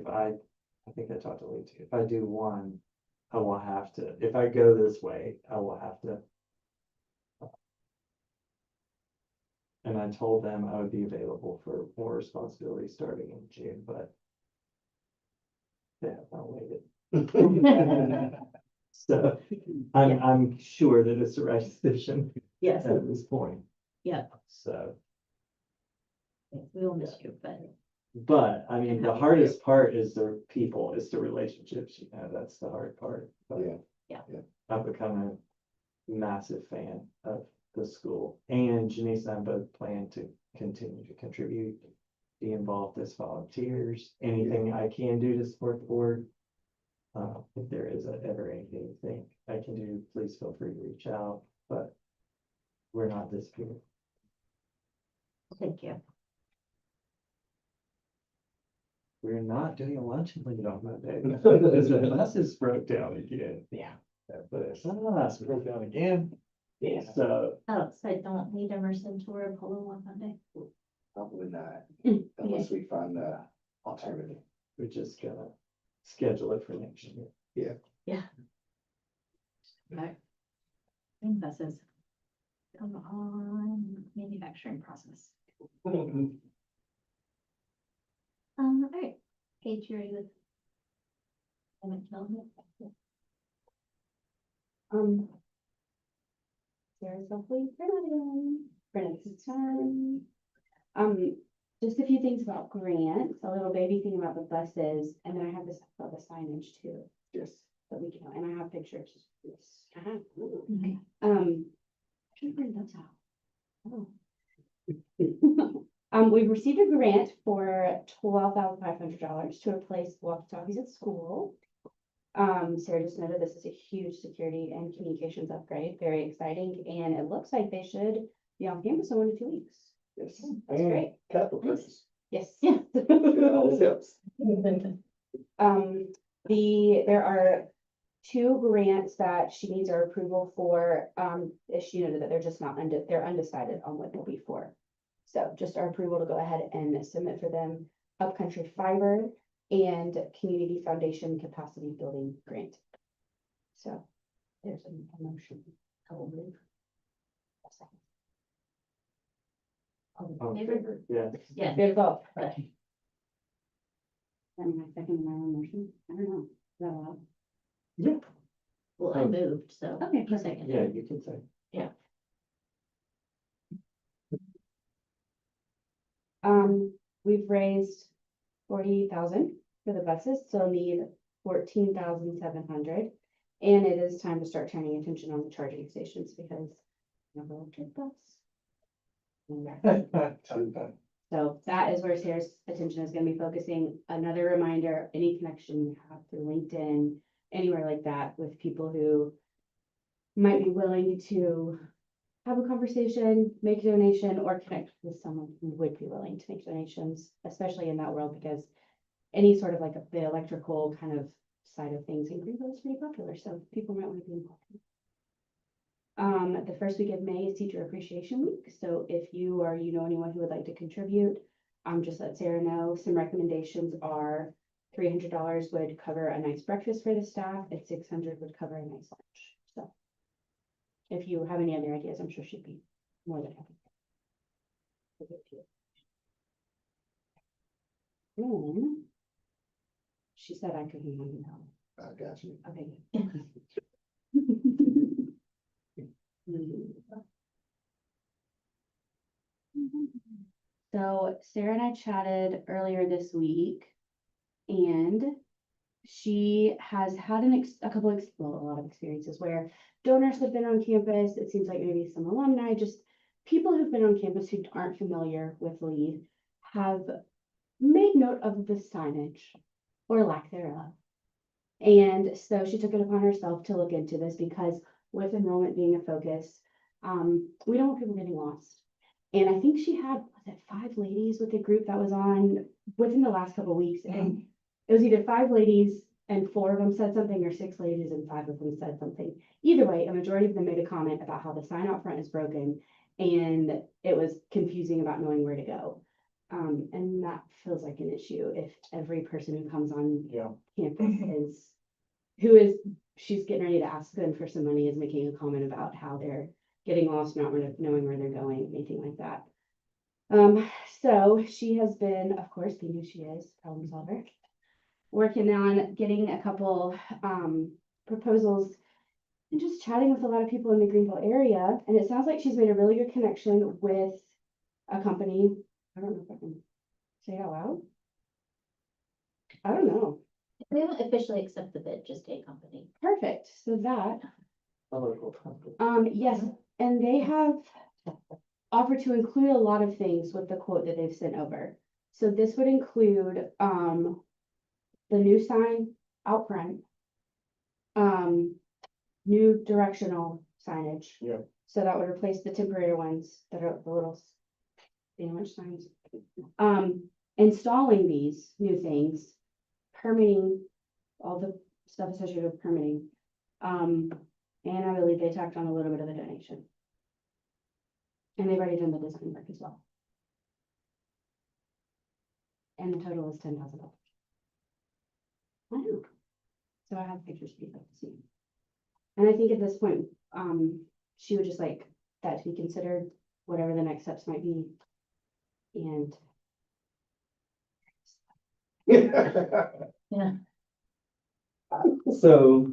I think I talked to Lee too, if I do one, I will have to, if I go this way, I will have to. And I told them I would be available for more responsibility starting in June, but they have not waited. So I'm sure that it's the right decision Yes, at this point. yeah, So, we will miss you, but but I mean, the hardest part is the people, is the relationships, that's the hard part. But Yeah. I've become a massive fan of the school, and Janice and I both plan to continue to contribute, be involved as volunteers, anything I can do to support the board. If there is ever anything you think I can do, please feel free to reach out, but we're not disappearing. thank you. We're not doing a lunch and lead on Monday. The buses broke down again. Yeah. But it's broke down again. Yeah. So Oh, so I don't need Emerson to wear a polo on Monday. Probably not, Yeah. unless we find a alternative. we're just gonna schedule it for next year. Right. Green buses. Come on, manufacturing process. All right, Paige, you're ready with. Economic development? Sarah's hopefully printed this time. Just a few things about grants, a little baby thing about the buses, and then I have this about the signage too. Yes. That we can, and I have pictures. Yes. Okay. I should print those out. Oh. We've received a grant for $12,500 to replace walkie-talkies at school. Sarah just noted this is a huge security and communications upgrade, very exciting, and it looks like they should be on campus in 1 to 2 weeks. Yes. That's great. Capital purpose. Yes. It always helps. There are 2 grants that she needs our approval for, as she noted that they're just not they're undecided on what they'll be for. So just our approval to go ahead and submit for them, Upcountry Fiber and Community Foundation Capacity Building Grant. So there's a motion. I will move. A second. All in favor? Yeah. Yeah. Good vote. Okay. And my second, my own motion, I don't know, is that allowed? Well, I moved, so. Okay, You perfect. second. Yeah, you can say. We've raised 40,000 for the buses, so need 14,700. And it is time to start turning attention on the charging stations because never electric bus. So that is where Sarah's attention is gonna be focusing. Another reminder, any connection you have through LinkedIn, anywhere like that with people who might be willing to have a conversation, make a donation, or connect with someone who would be willing to make donations, especially in that world, because any sort of like the electrical kind of side of things in Greenville is pretty popular, so people might want to be involved. The first week of May is Teacher Appreciation Week, so if you or you know anyone who would like to contribute, just let Sarah know. Some recommendations are $300 would cover a nice breakfast for the staff, and $600 would cover a nice lunch. So if you have any other ideas, I'm sure she'd be more than happy. to give to you. Then, she said I could hear you now. I got you. Okay. So Sarah and I chatted earlier this week, and she has had a lot of experiences where donors have been on campus. It seems like maybe some alumni, just people who've been on campus who aren't familiar with LEAD have made note of the signage or lack thereof. And so she took it upon herself to look into this because with enrollment being a focus, we don't want people getting lost. And I think she had, was it 5 ladies with the group that was on within the last couple of weeks? And it was either 5 ladies and 4 of them said something, or 6 ladies and 5 of them said something. Either way, a majority of them made a comment about how the sign out front is broken and it was confusing about knowing where to go. And that feels like an issue if every person who comes on Yeah. campus she's getting ready to ask them for some money, is making a comment about how they're getting lost, not knowing where they're going, anything like that. So she has been, of course, being who she is, problem solver, working on getting a couple proposals and just chatting with a lot of people in the Greenville area. And it sounds like she's made a really good connection with a company. I don't know if I can say it out loud. I don't know. We haven't officially accepted the bid, just a company. Perfect. So that, A local company. yes, and they have offered to include a lot of things with the quote that they've sent over. So this would include, the new sign out front, new directional signage. Yeah. So that would replace the temporary ones that are the little sandwich signs. Installing these new things, permitting, all the stuff associated with permitting. And I believe they tacked on a little bit of a donation. And they've already done the design work as well. And the total is $10,000. I know. So I have pictures for you to see. And I think at this point, she would just like that to be considered, whatever the next steps might be. And Yeah. So,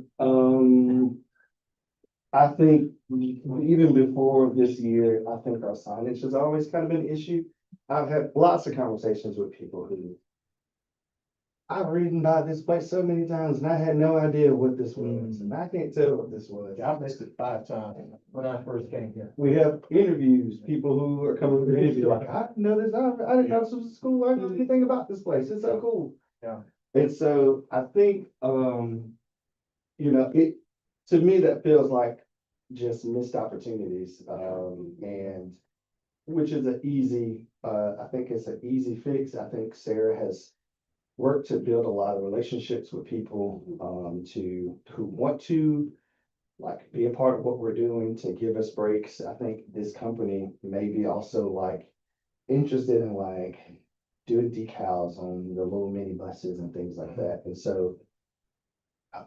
I think even before this year, I think our signage has always kind of been an issue. I've had lots of conversations with people who I've ridden by this place so many times and I had no idea what this was, and I can't tell what this was. I missed it 5 times when I first came here. We have interviews, people who are coming to interview, like, I didn't know this, I didn't know this was a school, I didn't know anything about this place, it's so cool. Yeah. And so I think, you know, to me, that feels like just missed opportunities, and which is I think it's an easy fix. I think Sarah has worked to build a lot of relationships with people, who want to like be a part of what we're doing to give us breaks. I think this company may be also like interested in like doing decals on the little mini buses and things like that. And so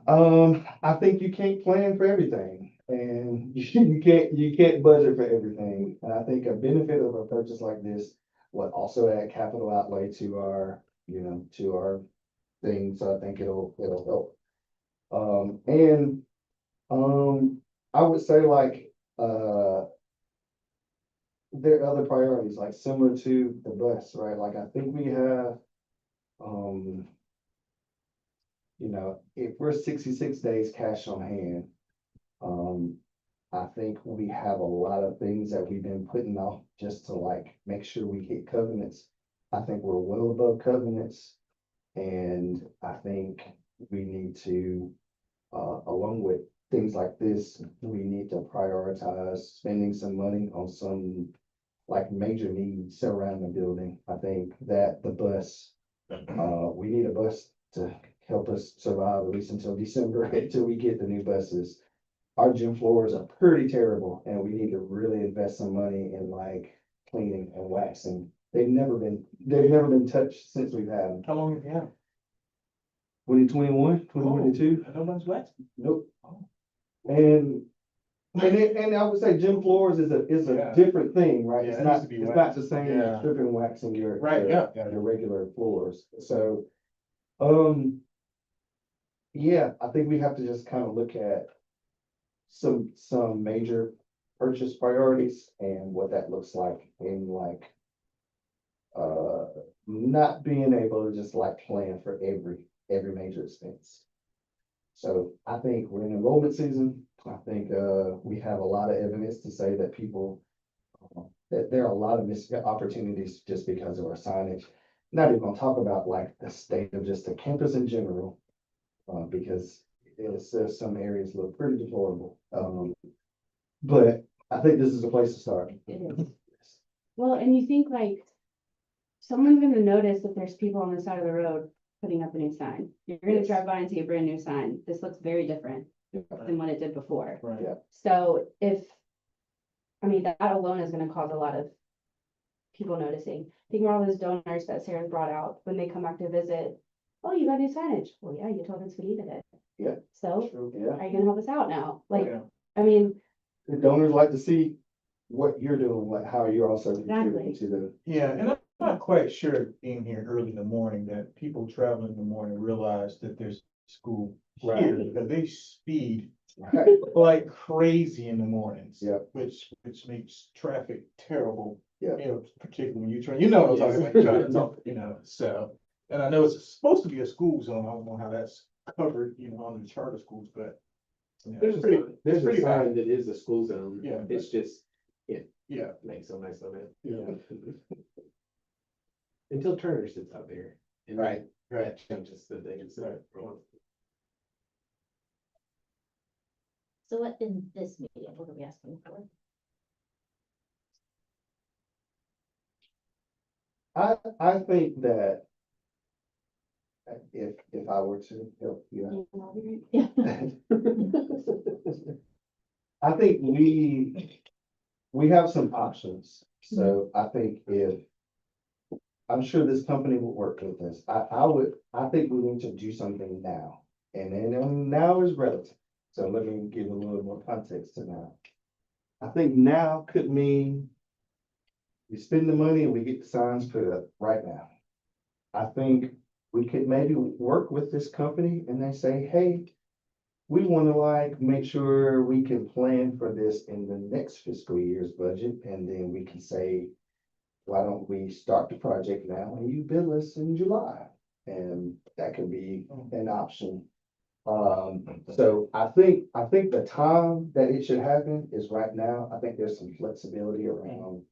I think you can't plan for everything and you can't budget for everything. And I think a benefit of a purchase like this would also add capital outlay to our, you know, to our thing. So I think it'll help. I would say like, there are other priorities, like similar to the bus, right? Like, I think we have, you know, if we're 66 days cash on hand, I think we have a lot of things that we've been putting off just to like make sure we hit covenants. I think we're well above covenants. And I think we need to, along with things like this, we need to prioritize spending some money on some like major needs around the building. I think that the bus, we need a bus to help us survive at least until December, until we get the new buses. Our gym floors are pretty terrible and we need to really invest some money in like cleaning and waxing. They've never been touched since we've had them. How long have you had? 2021, 2022. Nobody's wet? Nope. And I would say gym floors is a Yeah. different thing, right? Yeah, It's it not, needs to be it's wet. not the same Yeah. as stripping, waxing your. Right, yeah. Your regular floors. So, yeah, I think we have to just kind of look at some major purchase priorities and what that looks like in like, not being able to just like plan for every major expense. So I think we're in enrollment season. I think, we have a lot of evidence to say that people, that there are a lot of missed opportunities just because of our signage. Not even gonna talk about like the state of just the campus in general, because there's some areas look pretty deplorable. But I think this is a place to start. it is. Well, and you think like, someone's gonna notice that there's people on the side of the road putting up a new sign. You're gonna Yes. drive by and see a brand new sign. This looks very different than what it did before. Right. Yeah. So I mean, that alone is gonna cause a lot of people noticing. Think of all those donors that Sarah's brought out when they come back to visit. Oh, you got new signage. Well, yeah, you told us we needed it. Yeah. So Yeah. are you gonna help us out now? Like, Yeah. I mean, The donors like to see what you're doing, like how you're also contributing to the. Yeah, and I'm not quite sure being here early in the morning that people traveling in the morning realize that there's school here, because they speed Right. like crazy in the mornings. Yep. Which makes traffic terrible. Yeah. You know, particularly when you try, you know what I'm talking about, you know, so. And I know it's supposed to be a school zone, I don't know how that's covered, you know, under the charter schools, but. Yeah, There's it's a, pretty- sign- there's it's a pretty bad. sign that is a school zone. Yeah. It's just, Yeah, makes so nice of it. yeah, Until Turner sits out there. And Right. that changes the thing. Right. So what in this meeting, what are we asking for? I think that if I were to help you Yeah. I think we have some options. So I think if I'm sure this company will work with us. I think we need to do something now. And then now is relative. So let me give a little more context to now. I think now could mean we spend the money and we get the signs put up right now. I think we could maybe work with this company and they say, hey, we want to like make sure we can plan for this in the next fiscal year's budget. And then we can say, why don't we start the project now and you bill us in July? And that could be an option. So I think the time that it should happen is right now. I think there's some flexibility around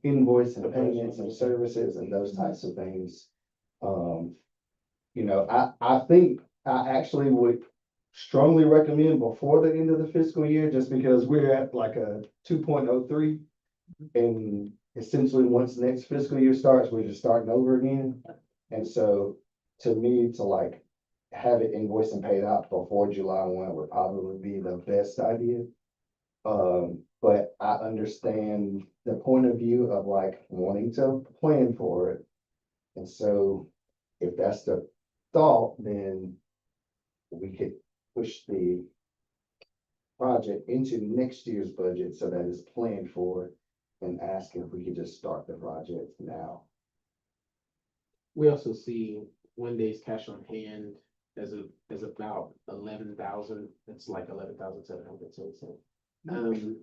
invoice and payments and services and those types of things. I think I actually would strongly recommend before the end of the fiscal year, just because we're at like a 2.03. And essentially, once next fiscal year starts, we're just starting over again. And so to me, to like have it invoiced and paid out before July 1 would probably be the best idea. But I understand the point of view of like wanting to plan for it. And so if that's the thought, then we could push the project into next year's budget so that it's planned for and ask if we could just start the project now. We also see 1 day's cash on hand as about 11,000. It's like 11,700.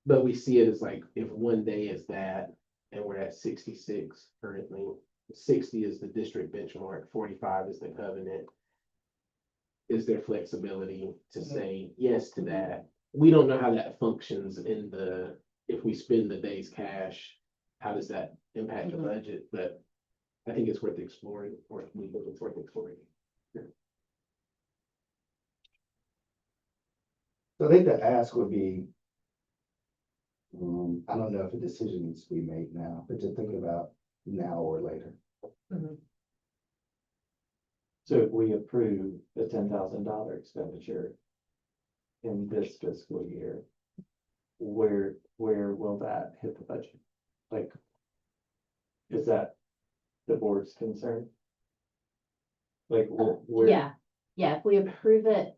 But we see it as like, if 1 day is that, and we're at 66 currently, 60 is the district benchmark, 45 is the covenant. Is there flexibility to say yes to that? We don't know how that functions if we spend the day's cash, how does that impact the budget? But I think it's worth exploring, or we think it's worth exploring. So I think the ask would be, I don't know if a decision needs to be made now, but just think about now or later. So if we approve the $10,000 expenditure in this fiscal year, where will that hit the budget? Like, is that the board's concern? Like, where? Yeah, if we approve it,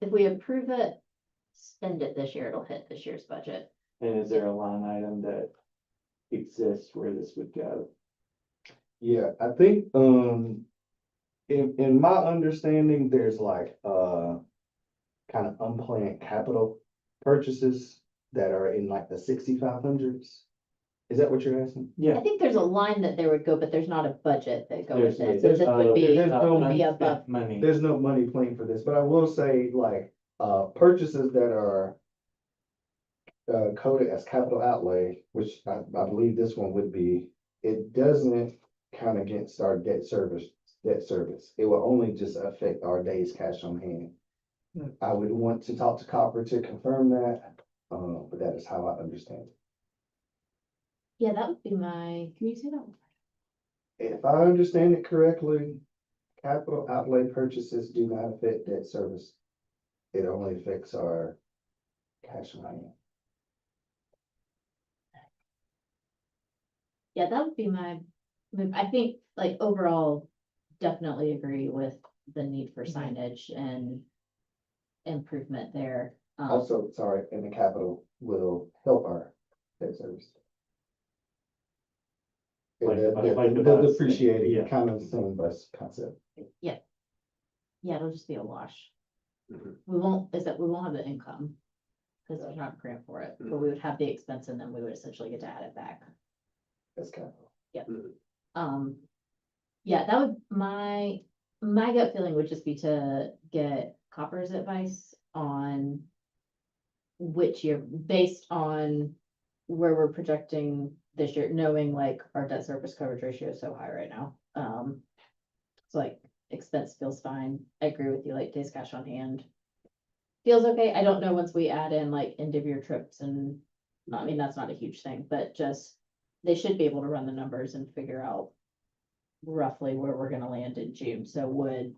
spend it this year, it'll hit this year's budget. And is there a line item that exists where this would go? Yeah, I think, in my understanding, there's like, kind of unplanned capital purchases that are in like the 6,500s. Is that what you're asking? I think there's a line that there would go, but there's not a budget that go with it, so there's this would no- be, there's no would be above. Money. There's no money planned for this, but I will say like, purchases that are coded as capital outlay, which I believe this one would be, it doesn't count against our debt service. It will only just affect our days cash on hand. I would want to talk to Copper to confirm that, but that is how I understand it. Yeah, that would be can you say that? If I understand it correctly, capital outlay purchases do not affect debt service. It only affects our cash on hand. Yeah, that would be I think like overall, definitely agree with the need for signage and improvement there. Also, sorry, and the capital will help our debt service. Like the The bus, depreciating, yeah. kind of the same bus concept. Yeah, it'll just be a wash. Mhm. We won't have the income, because there's not a grant for it, but we would have the expense and then we would essentially get to add it back. That's capital. Yeah, that would, my gut feeling would just be to get Copper's advice on which year, based on where we're projecting this year, knowing like our debt service coverage ratio is so high right now. It's like expense feels fine. I agree with you, like days cash on hand feels okay. I don't know once we add in like end of year trips, and I mean, that's not a huge thing, but just they should be able to run the numbers and figure out roughly where we're gonna land in June. So would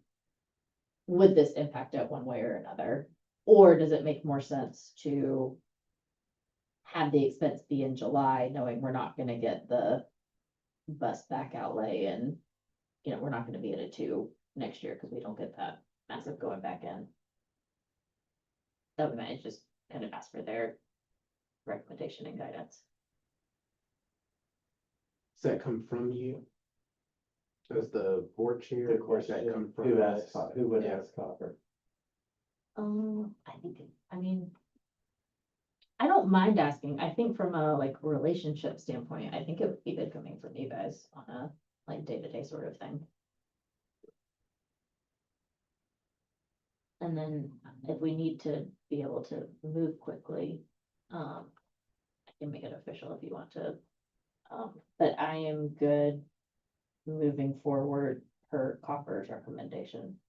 this impact it one way or another? Or does it make more sense to have the expense be in July, knowing we're not gonna get the bus back outlay and, we're not gonna be at a 2 next year because we don't get that massive going back in. That we might just kind of ask for their recommendation and guidance. Does that come from you? As the board chair, The or does that question, come from? who us? asked, who would Yeah. ask Copper? I mean. I don't mind asking. I think from a like relationship standpoint, I think it would be good coming from you guys on a like day-to-day sort of thing. And then if we need to be able to move quickly, I can make it official if you want to. But I am good moving forward per Copper's recommendation.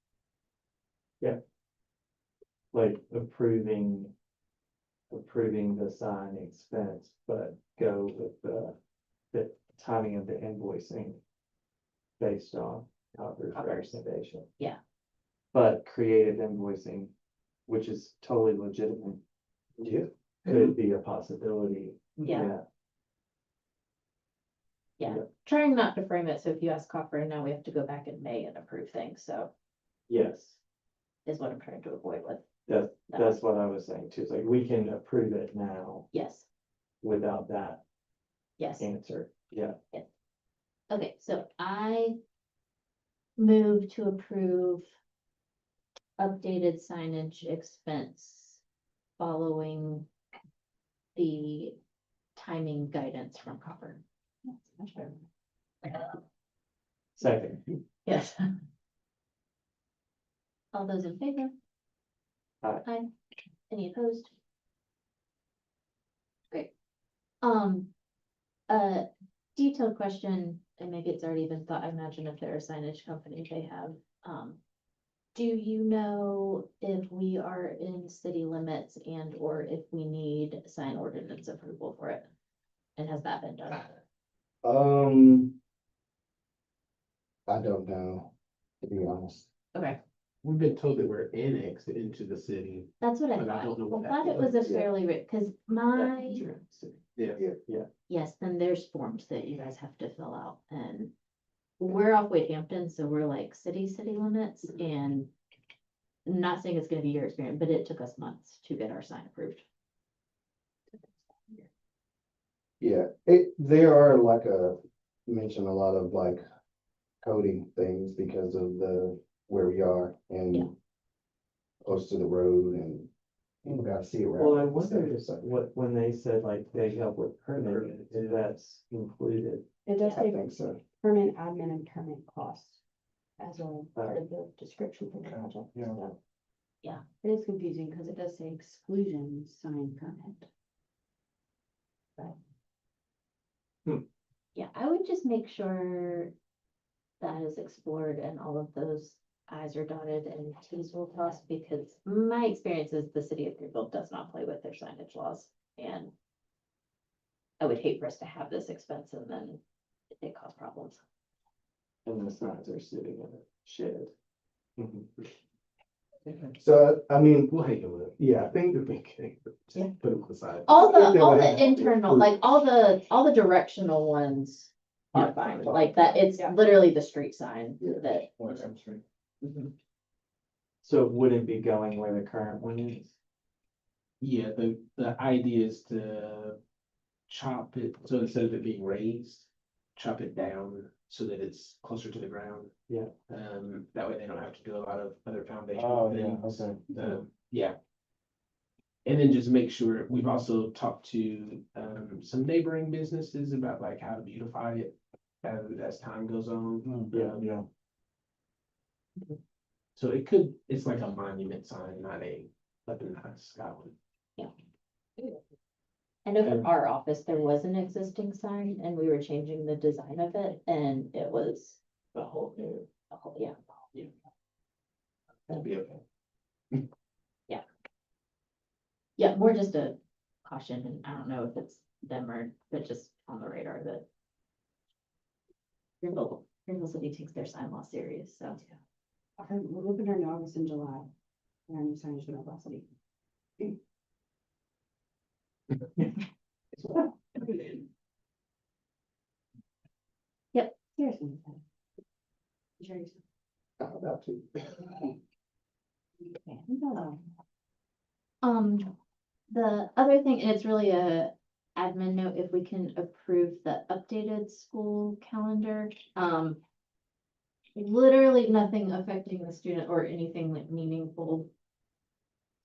Like approving the sign expense, but go with the timing of the invoicing based on Copper's Copper's. recommendation. Yeah. But creative invoicing, which is totally legitimate, Yeah. could be a possibility. Yeah. Trying not to frame it, so if you ask Copper, now we have to go back in May and approve things, so Yes, is what I'm trying to avoid with. that's, that. that's what I was saying too. It's like, we can approve it now Yes, without that yes. answer. Yeah. Okay, so I move to approve updated signage expense following the timing guidance from Copper. That's much better. Second, Yes. All those in favor? Aye. Aye. Any opposed? Great. A detailed question, and maybe it's already been thought, I imagine if they're a signage company, they have, do you know if we are in city limits and or if we need sign ordinance approval for it? And has that been done? I don't know, to be honest. Okay, We've been told that we're annexed into the city. that's what I But I thought. don't know what I thought that it was a is. Yeah. fairly, cause my. Yeah. Yes, then there's forms that you guys have to fill out and we're off Wade Hampton, so we're like city limits and I'm not saying it's gonna be your experience, but it took us months to get our sign approved. Yeah, there are like mention a lot of like coding things because of where we are Yeah. and close to the road and you gotta see it. well, I wonder if when they said like they help with permitting, if that's included. It does I say think so. permit admin and permit costs as a part of the description for the project, Yeah. so. Yeah. It is confusing because it does say exclusion sign permit. Yeah, I would just make sure that is explored and all of those i's are dotted and t's will cross because my experience is the city of Greenville does not play with their signage laws and I would hate for us to have this expense and then it cause problems. And the signs are sitting in a shed. So, I mean, We'll hang them up. yeah, I think Yeah. Put them aside. All think they all would the have- internal, like all the directional ones are Yeah. fine, like that, it's Yeah. literally the street sign that. Mhm. So it wouldn't be going where the current one is? Yeah, the idea is to chop it, so instead of it being raised, chop it down so that it's closer to the ground. Yeah. That way they don't have to do a lot of other foundation Oh, yeah, things. okay. Yeah. And then just make sure, we've also talked to, some neighboring businesses about like how to beautify it as time goes on. Yeah. So it's like a monument sign, not up in the sky one. I know for And- our office, there was an existing sign and we were changing the design of it and it was The whole new. yeah. That'd be okay. Yeah, more just a caution, and I don't know if it's them or, but just on the radar that. Greenville City takes their sign law serious, so. We're opening our new office in July. And our new signage in our city. Here's one. Sure. I'm about to. The other thing, and it's really a admin note, if we can approve the updated school calendar. Literally nothing affecting the student or anything like meaningful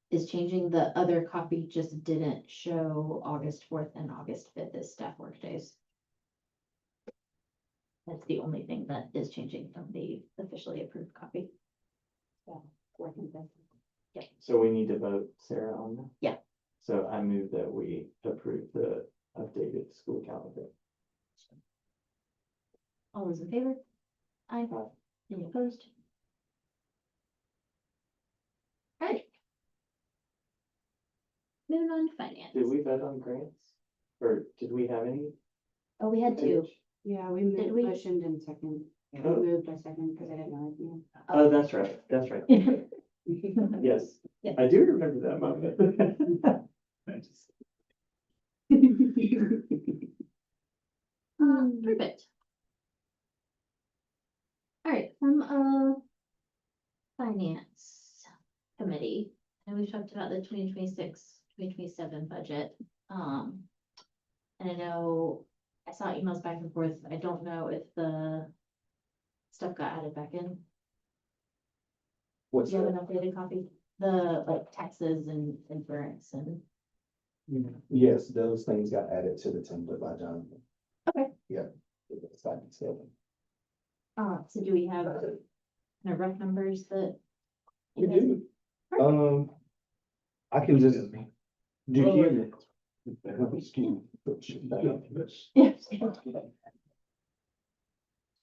is changing. The other copy just didn't show August 4th and August 5th as staff work days. That's the only thing that is changing from the officially approved copy. So, fourth and fifth. So we need to vote Sarah on that? Yeah. So I move that we approve the updated school calendar. All those in favor? Aye. Aye. Any opposed? Alright. Moving on to finance. Did we vote on grants? Or did we have any? Oh, we had two. Yeah, we Did moved, we? motioned in second. We Oh. moved a second because I didn't know it. Oh, that's right, that's right. Yes, Yeah. I do remember that moment. Perfect. Alright, from finance committee, and we talked about the 2026-2027 budget. And I know I saw emails back and forth. I don't know if the stuff got added back in. What's Do you have that? an updated copy? The like taxes and insurance and, Yes, those things got added to the template by Jonathan. Okay. Yeah. It's like it's seven. so do we have kind of rough numbers that? We do. I can just do here. Yes.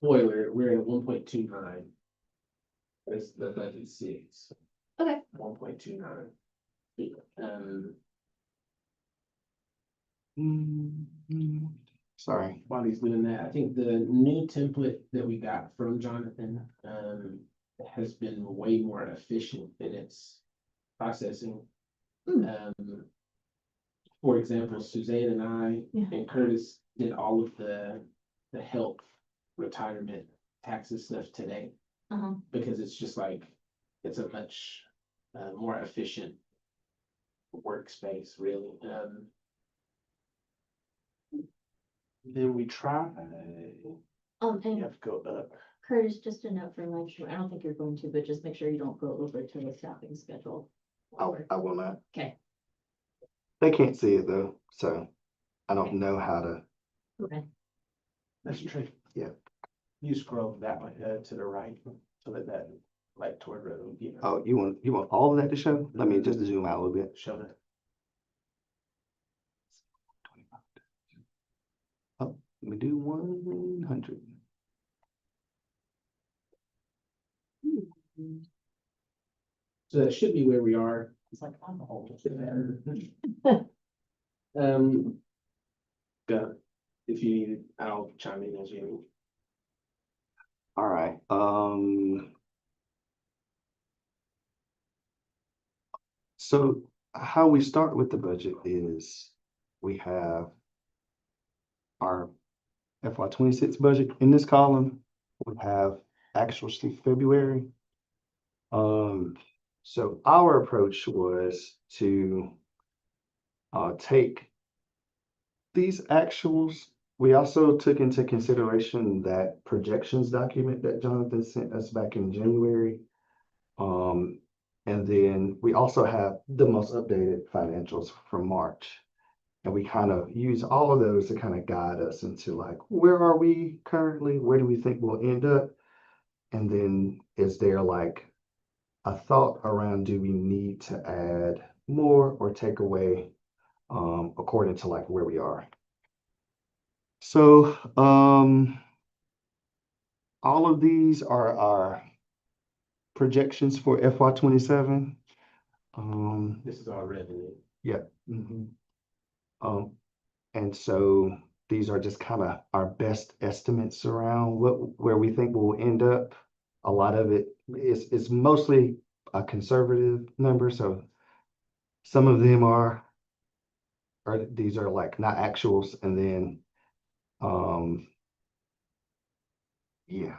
Spoiler, we're at 1.29. That's the budget 6. Okay. 1.29. Sorry. While he's doing that, I think the new template that we got from Jonathan, has been way more efficient in its processing. For example, Suzanne and I Yeah. and Curtis did all of the health, retirement, taxes stuff today, Uh-huh. because it's just like, it's a much, more efficient workspace, really. Then we try. You And have to go up. Curtis, just a note for lunch, I don't think you're going to, but just make sure you don't go over to the staffing schedule. I will not. Okay. They can't see it though, so I don't know how to. Okay. That's true. Yeah. You scroll that way, to the right, so that like toward road, you know. Oh, you want all of that to show? Let me just zoom out a little bit. Show that. Oh, let me do 100. So that should be where we are. It's like, I'm old. Go, if you need it, I'll chime in as you need. All right, so how we start with the budget is we have our FY 26 budget in this column. We have actuals through February. So our approach was to take these actuals. We also took into consideration that projections document that Jonathan sent us back in January. And then we also have the most updated financials from March. And we kind of use all of those to kind of guide us into like, where are we currently? Where do we think we'll end up? And then is there like a thought around, do we need to add more or take away according to like where we are? So all of these are our projections for FY 27. This is our revenue. Yeah. And so these are just kind of our best estimates around where we think we'll end up. A lot of it is mostly a conservative number, so some of them are these are like not actuals, and then Yeah.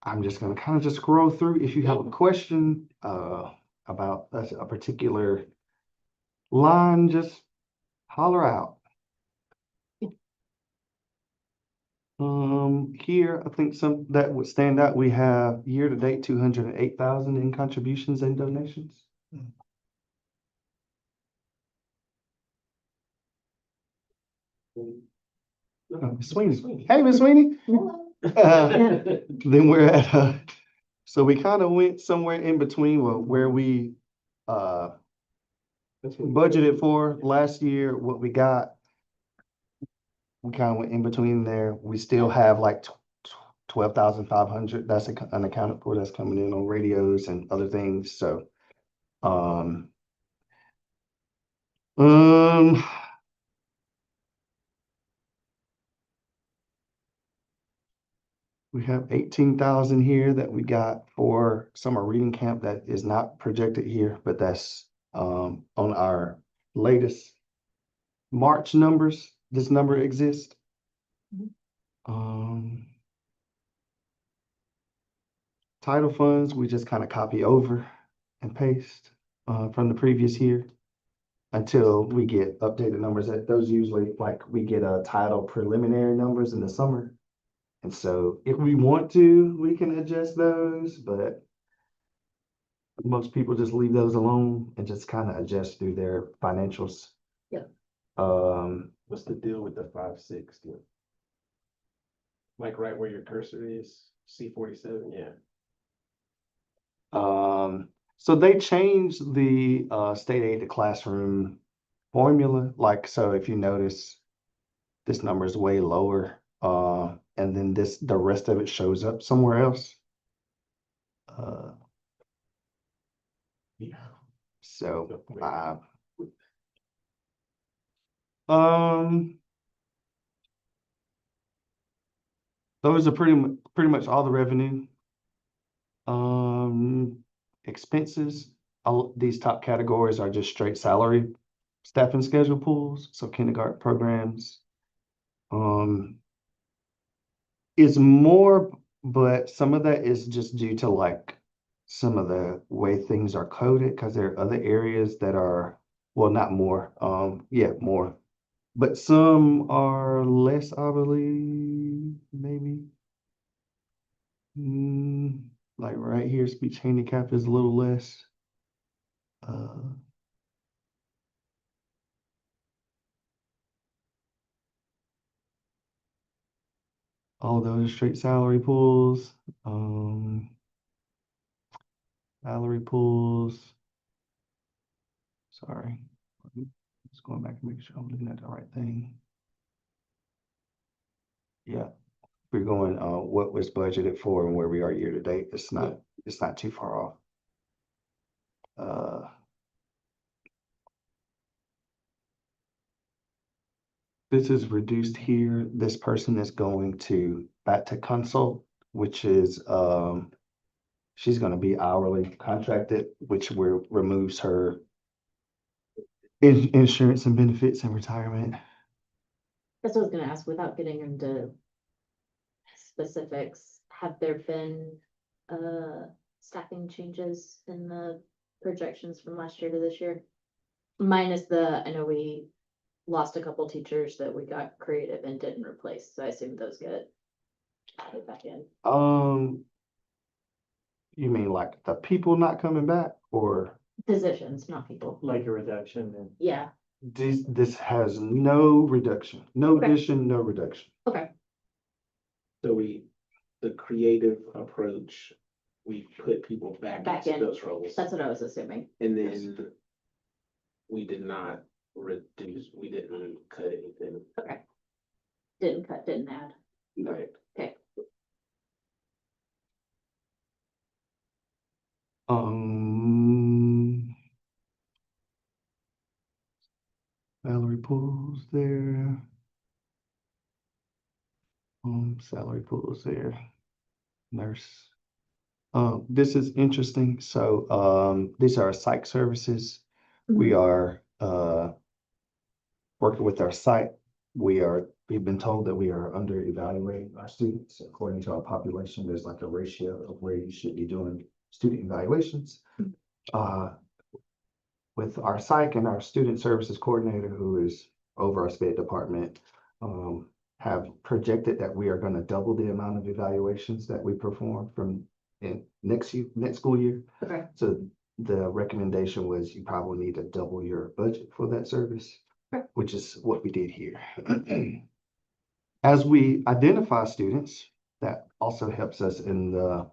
I'm just gonna kind of just scroll through. If you have a question, about a particular line, just holler out. Here, I think some that would stand out. We have year to date, 208,000 in contributions and donations. Miss Sweeney. Hey, Miss Sweeney. Then we're at, so we kind of went somewhere in between where we, budgeted for last year, what we got. We kind of went in between there. We still have like 12,500 that's unaccounted for, that's coming in on radios and other things, so. Um, we have 18,000 here that we got for summer reading camp that is not projected here, but that's on our latest March numbers. This number exists. Title funds, we just kind of copy over and paste from the previous year until we get updated numbers. Those usually, like, we get title preliminary numbers in the summer. And so if we want to, we can adjust those, but most people just leave those alone and just kind of adjust through their financials. Yeah. What's the deal with the 560? Like right where your cursor is, C47, yeah. So they changed the state aid to classroom formula. Like, so if you notice, this number is way lower. And then the rest of it shows up somewhere else. Yeah. So, those are pretty much all the revenue. Expenses, these top categories are just straight salary, staffing schedule pools, so kindergarten programs. Is more, but some of that is just due to like some of the way things are coded, because there are other areas that are, well, not more, yeah, more. But some are less, I believe, maybe. Like right here, speech handicap is a little less. All those straight salary pools, salary pools. Sorry, just going back and making sure I'm looking at the right thing. Yeah, we're going, what was budgeted for and where we are year to date. It's not too far off. This is reduced here. This person is going back to consult, which is, she's gonna be hourly contracted, which removes her insurance and benefits and retirement. That's what I was gonna ask, without getting into specifics, have there been staffing changes in the projections from last year to this year? Minus I know we lost a couple teachers that we got creative and didn't replace, so I assume those get added back in. You mean like the people not coming back, or? Positions, not people. Like a reduction in. Yeah, This has no reduction, no Okay. addition, no reduction. okay, So the creative approach, we put people back into in. those roles. That's what I was assuming. And then we did not reduce, we didn't cut anything. Okay. Didn't cut, didn't add. Right. Okay. Salary pools there. Salary pools there. Nurse. This is interesting. So, these are psych services. We are, working with our site, we've been told that we are under evaluating our students according to our population. There's like a ratio of where you should be doing student evaluations. With our psych and our student services coordinator, who is over our SPED department, have projected that we are going to double the amount of evaluations that we perform from next school year. Okay. So the recommendation was you probably need to double your budget for that service, Okay. which is what we did here. As we identify students, that also helps us in the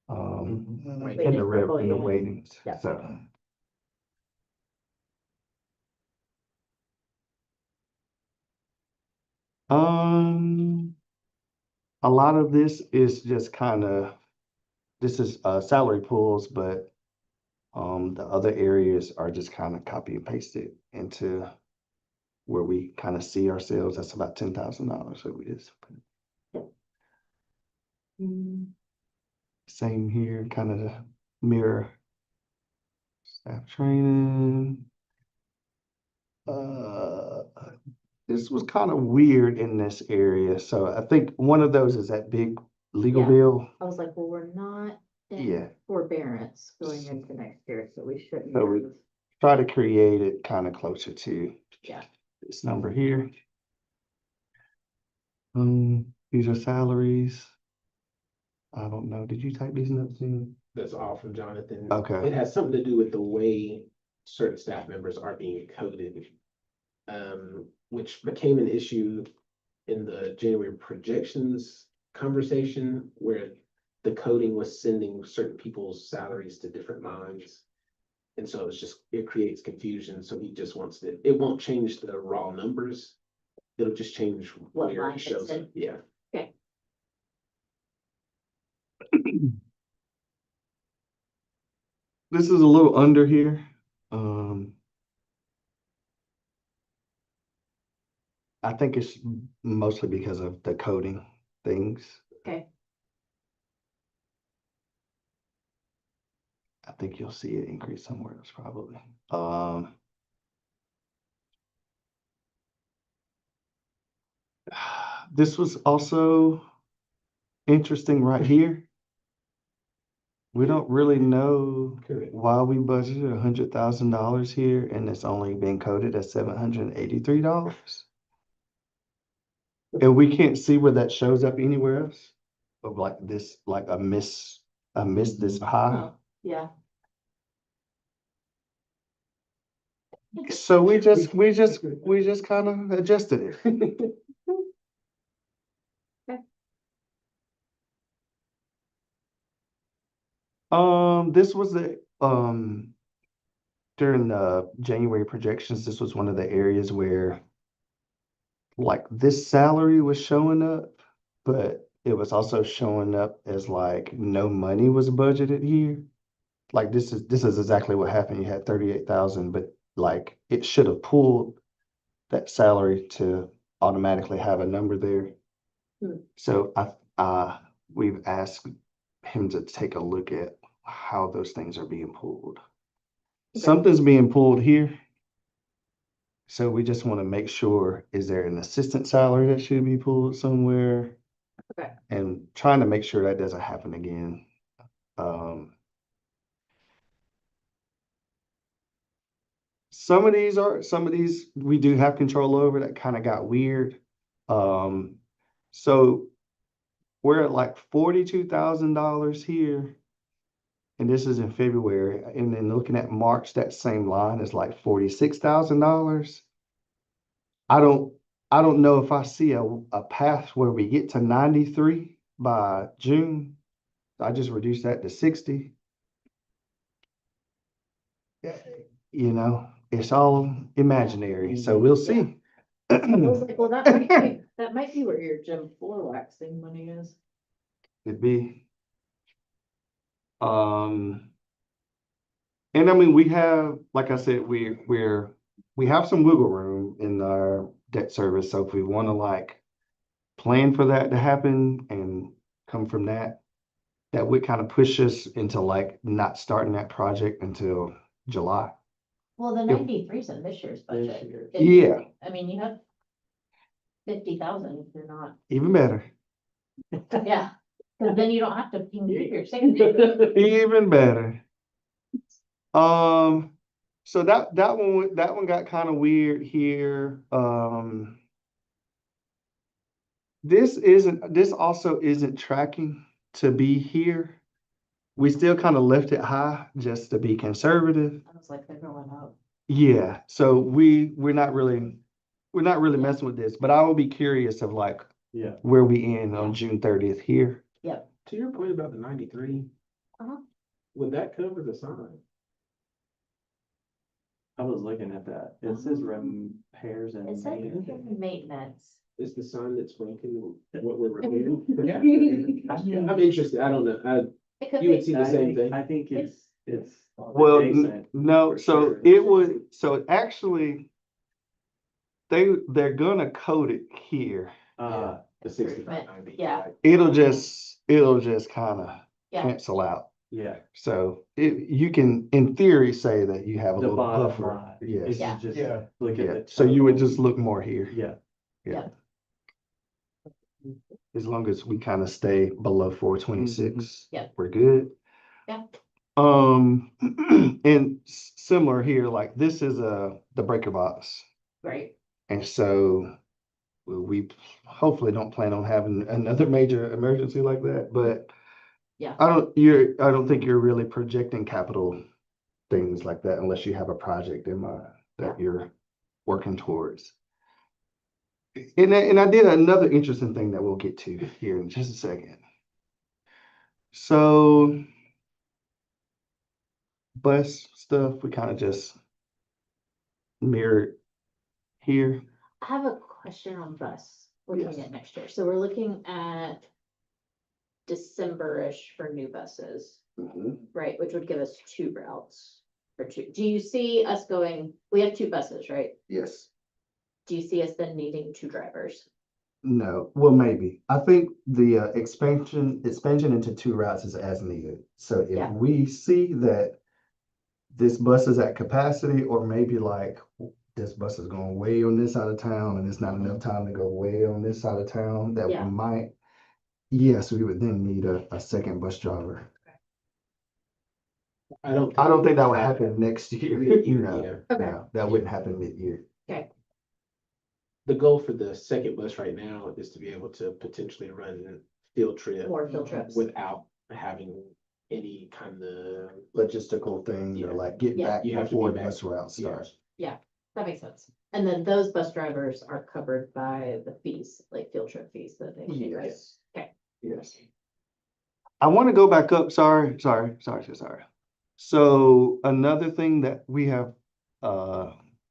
Waiting for volume. weightings. Yeah. So. A lot of this is just this is salary pools, but the other areas are just kind of copy and pasted into where we kind of see ourselves. That's about $10,000. So we just same here, kind of the mirror staff training. This was kind of weird in this area. So I think one of those is that big legal Yeah. bill. I was like, well, we're not Yeah. in forbearance going into next year, so we shouldn't. So we- have- Try to create it kind of closer to Yeah. this number here. These are salaries. I don't know. Did you type these notes in? That's all from Jonathan. Okay. It has something to do with the way certain staff members are being coded. Which became an issue in the January projections conversation where the coding was sending certain people's salaries to different lines. And so it creates confusion. So he just wants it won't change the raw numbers. It'll just change What where line it it's shows in. up. Yeah. This is a little under here. I think it's mostly because of the coding things. Okay. I think you'll see it increase somewhere else probably. This was also interesting right here. We don't really know Correct. why we budgeted $100,000 here and it's only been coded at $783. And we can't see where that shows up anywhere else. Of like this, like a miss this high. Oh, yeah. So we just kind of adjusted it. This was during the January projections, this was one of the areas where like this salary was showing up, but it was also showing up as like no money was budgeted here. Like this is exactly what happened. You had 38,000, but like it should have pulled that salary to automatically have a number there. So we've asked him to take a look at how those things are being pulled. Something's being pulled here. So we just want to make sure, is there an assistant salary that should be pulled somewhere? Okay. And trying to make sure that doesn't happen again. Some of these we do have control over that kind of got weird. So we're at like $42,000 here. And this is in February. And then looking at March, that same line is like $46,000. I don't know if I see a path where we get to 93 by June. I just reduced that to 60. You know, it's all imaginary, so we'll see. I was like, well, that might be where your gym floor waxing money is. Could be. And I mean, we have, like I said, we have some wiggle room in our debt service. So if we want to like plan for that to happen and come from that, that would kind of push us into like not starting that project until July. Well, the 93's in this year's This budget. year. Yeah, I mean, you have 50,000 if you're not, even better, yeah, because then you don't have to ping your signature. even better. So that one got kind of weird here. This also isn't tracking to be here. We still kind of left it high just to be conservative. I was like, they're going up. Yeah, so we're not really messing with this, but I will be curious of like Yeah. where we end on June 30th here. Yep. To your point about the 93, Uh-huh. would that cover the sign? I was looking at that. It says repairs and It said maintenance. maintenance. Is the sign that's blinking what we're repairing? Yeah. I'm interested, I don't know, It could you would be. see the same thing. I think it's. Well, adjacent no, for so sure. it would, so actually they're gonna code it here. Uh, The 6590. Yeah. It'll just kind of Yeah. cancel out. yeah, So you can, in theory, say that you have a the little bottom buffer. line. Yes. If Yeah. you just Yeah. look at Yeah, the. so you would total- just look more here. Yeah, Yeah. As long as we kind of stay below 426. Yep. We're good. Yeah. And similar here, like this is the breaker box. Right. And so we hopefully don't plan on having another major emergency like that, but Yeah. I don't think you're really projecting capital things like that unless you have a project in mind that you're working towards. And I did another interesting thing that we'll get to here in just a second. So bus stuff, we kind of just mirrored here. I have a question on bus, looking Yes. at next year. So we're looking at December-ish for new buses, right? Which would give us 2 routes or 2. Do you see us going, we have 2 buses, right? Yes. Do you see us then needing 2 drivers? No, well, maybe. I think the expansion into 2 routes is as needed. So if Yeah. we see that this bus is at capacity, or maybe like this bus is going way on this side of town and it's not enough time to go way on this side of town, that we Yeah. might, yes, we would then need a second bus driver. I don't. I don't think that would happen next year, you know, Yeah. Okay. no, that wouldn't happen mid-year. The goal for the second bus right now is to be able to potentially run a field trip More field trips. without having any kind of. Logistical thing, Yeah. like get Yeah. back You have to before be back. bus route starts. That makes sense. And then those bus drivers are covered by the fees, like field trip fees that they pay, right? Okay. Yes. I want to go back up, sorry. So another thing that we have,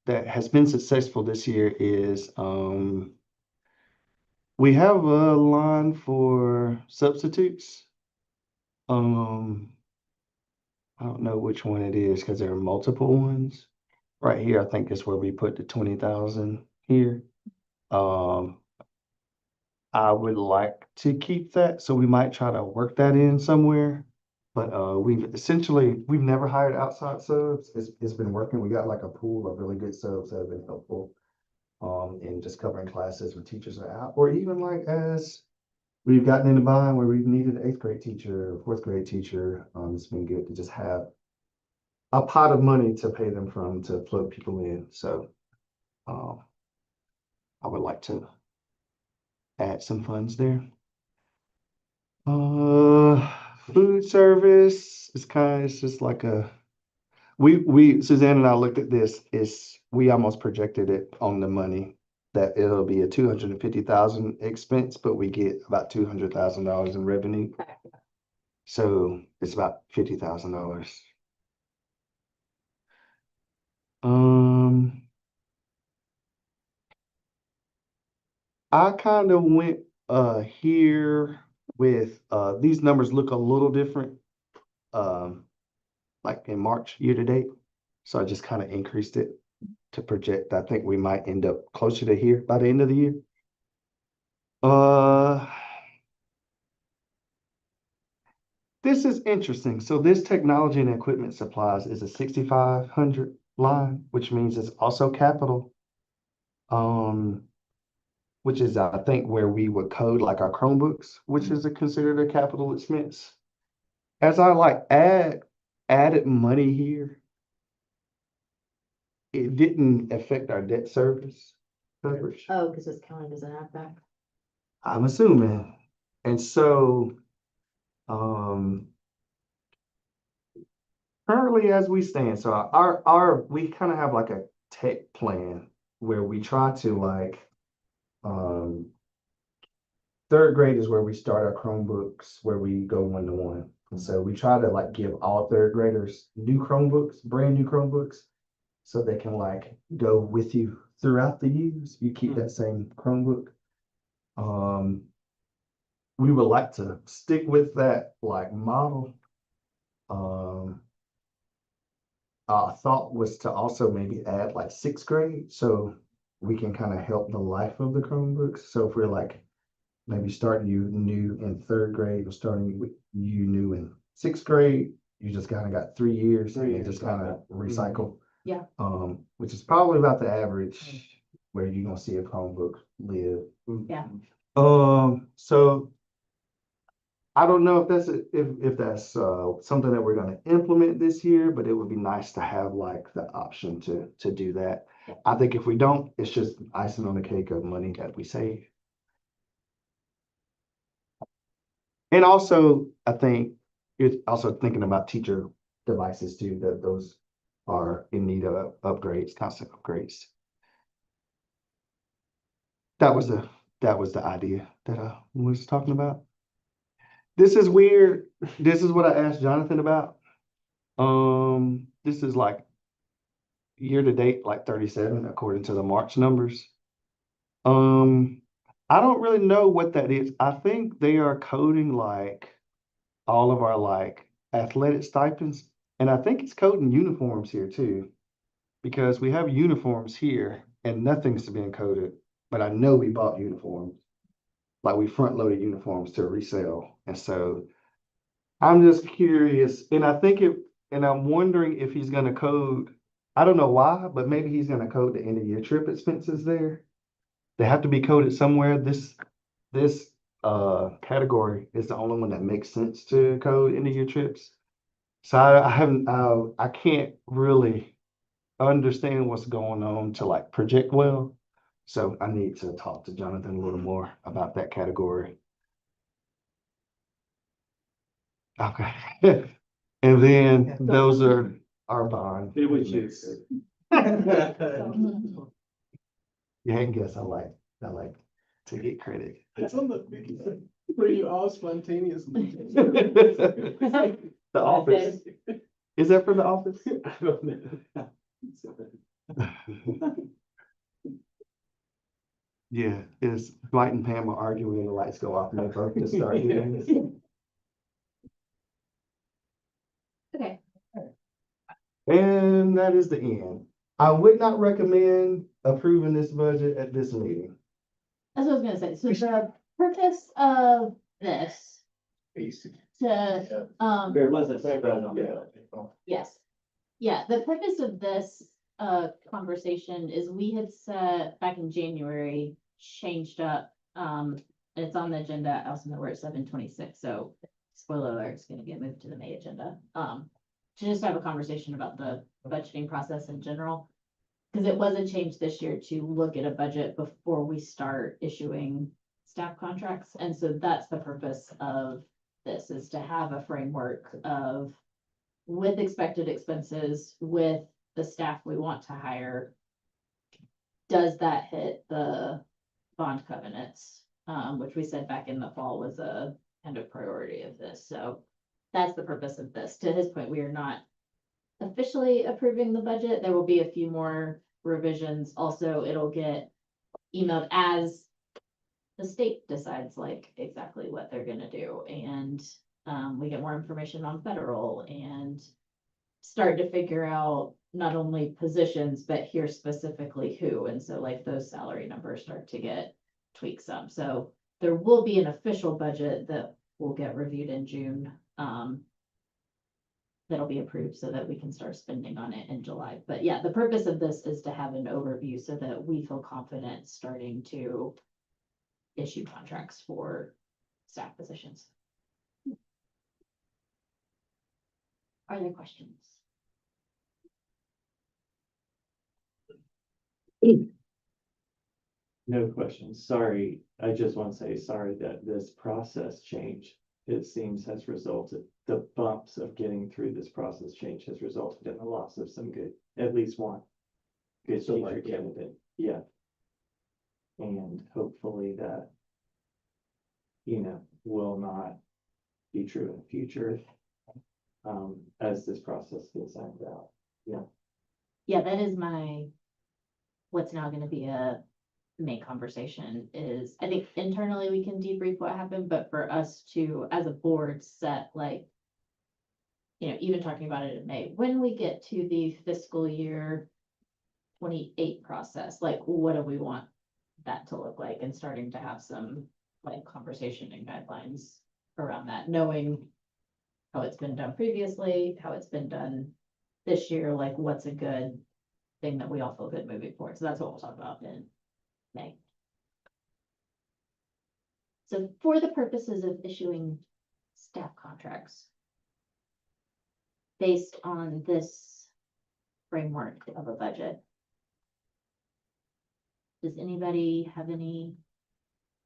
that has been successful this year is, we have a line for substitutes. I don't know which one it is because there are multiple ones. Right here, I think is where we put the 20,000 here. I would like to keep that, so we might try to work that in somewhere. But we've never hired outside subs. It's been working. We got like a pool of really good subs that have been helpful. In just covering classes when teachers are out, or even like as we've gotten in the bind where we've needed an 8th grade teacher, 4th grade teacher. It's been good to just have a pot of money to pay them from to float people in. So I would like to add some funds there. Food service is it's just like Suzanne and I looked at this, we almost projected it on the money that it'll be a 250,000 expense, but we get about $200,000 in revenue. So it's about $50,000. I kind of went here with these numbers look a little different. Like in March year to date. So I just kind of increased it to project. I think we might end up closer to here by the end of the year. This is interesting. So this technology and equipment supplies is a 6,500. line, which means it's also capital. Which is, I think, where we would code like our Chromebooks, which is considered a capital expense. As I like added money here, it didn't affect our debt service coverage. Oh, because it's counted as an add back. I'm assuming. And so, currently as we stand, so we kind of have like a tech plan where we try to like, third grade is where we start our Chromebooks, where we go 1-to-1. And so we try to like give all third graders new Chromebooks, brand new Chromebooks, so they can like go with you throughout the years. You keep that same Chromebook. We would like to stick with that like model. Our thought was to also maybe add like sixth grade, so we can kind of help the life of the Chromebooks. So if we're like maybe starting you new in third grade or starting with you new in sixth grade, you just kind of got 3 years and you just kind of recycle. Yeah. Which is probably about the average where you're gonna see a Chromebook live. Yeah. So I don't know if that's something that we're gonna implement this year, but it would be nice to have like the option to do that. I think if we don't, it's just icing on the cake of money that we save. And also, I think it's also thinking about teacher devices too, that those are in need of upgrades, constant upgrades. That was the idea that I was talking about. This is weird. This is what I asked Jonathan about. This is like year to date, like 37, according to the March numbers. I don't really know what that is. I think they are coding like all of our like athletic stipends, and I think it's coding uniforms here too, because we have uniforms here and nothing's being coded, but I know we bought uniforms. Like we front loaded uniforms to resell. And so I'm just curious, and I'm wondering if he's gonna code, I don't know why, but maybe he's gonna code the end of year trip expenses there. They have to be coded somewhere. This category is the only one that makes sense to code end of year trips. So I can't really understand what's going on to like project well. So I need to talk to Jonathan a little more about that category. Okay. And then those are our bond. It was just. You hadn't guessed I like to get credit. It's on the. Were you all spontaneous? The Office. Is that from The Office? I don't know. Yeah, it's Dwight and Pam are arguing and the lights go off and they both just start doing this. Okay. And that is the end. I would not recommend approving this budget at this meeting. That's what I was gonna say. So the purpose of this to, There was a yes. Yeah, the purpose of this conversation is we had set back in January, changed up, it's on the agenda, also we're at 7:26, so spoiler alert, it's gonna get moved to the May agenda. To just have a conversation about the budgeting process in general. Because it was a change this year to look at a budget before we start issuing staff contracts. And so that's the purpose of this, is to have a framework of with expected expenses, with the staff we want to hire. Does that hit the bond covenants? Which we said back in the fall was a kind of priority of this. So that's the purpose of this. To his point, we are not officially approving the budget. There will be a few more revisions. Also, it'll get emailed as the state decides like exactly what they're gonna do. And we get more information on federal and start to figure out not only positions, but here specifically who. And so like those salary numbers start to get tweaked some. So there will be an official budget that will get reviewed in June. that'll be approved so that we can start spending on it in July. But yeah, the purpose of this is to have an overview so that we feel confident starting to issue contracts for staff positions. Are there questions? No questions. Sorry, I just want to say sorry that this process change, it seems has resulted, the bumps of getting through this process change has resulted in the loss of some good, at least one good So teacher like, yeah. candidate, yeah. And hopefully that, will not be true in the future, as this process gets ironed out. Yeah, that is what's now gonna be a main conversation is, I think internally we can debrief what happened, but for us to, as a board, set like, even talking about it in May, when we get to the fiscal year 28 process, like, what do we want that to look like? And starting to have some like conversation and guidelines around that, knowing how it's been done previously, how it's been done this year, like what's a good thing that we all feel good moving forward. So that's what we'll talk about in May. So for the purposes of issuing staff contracts, based on this framework of a budget, does anybody have any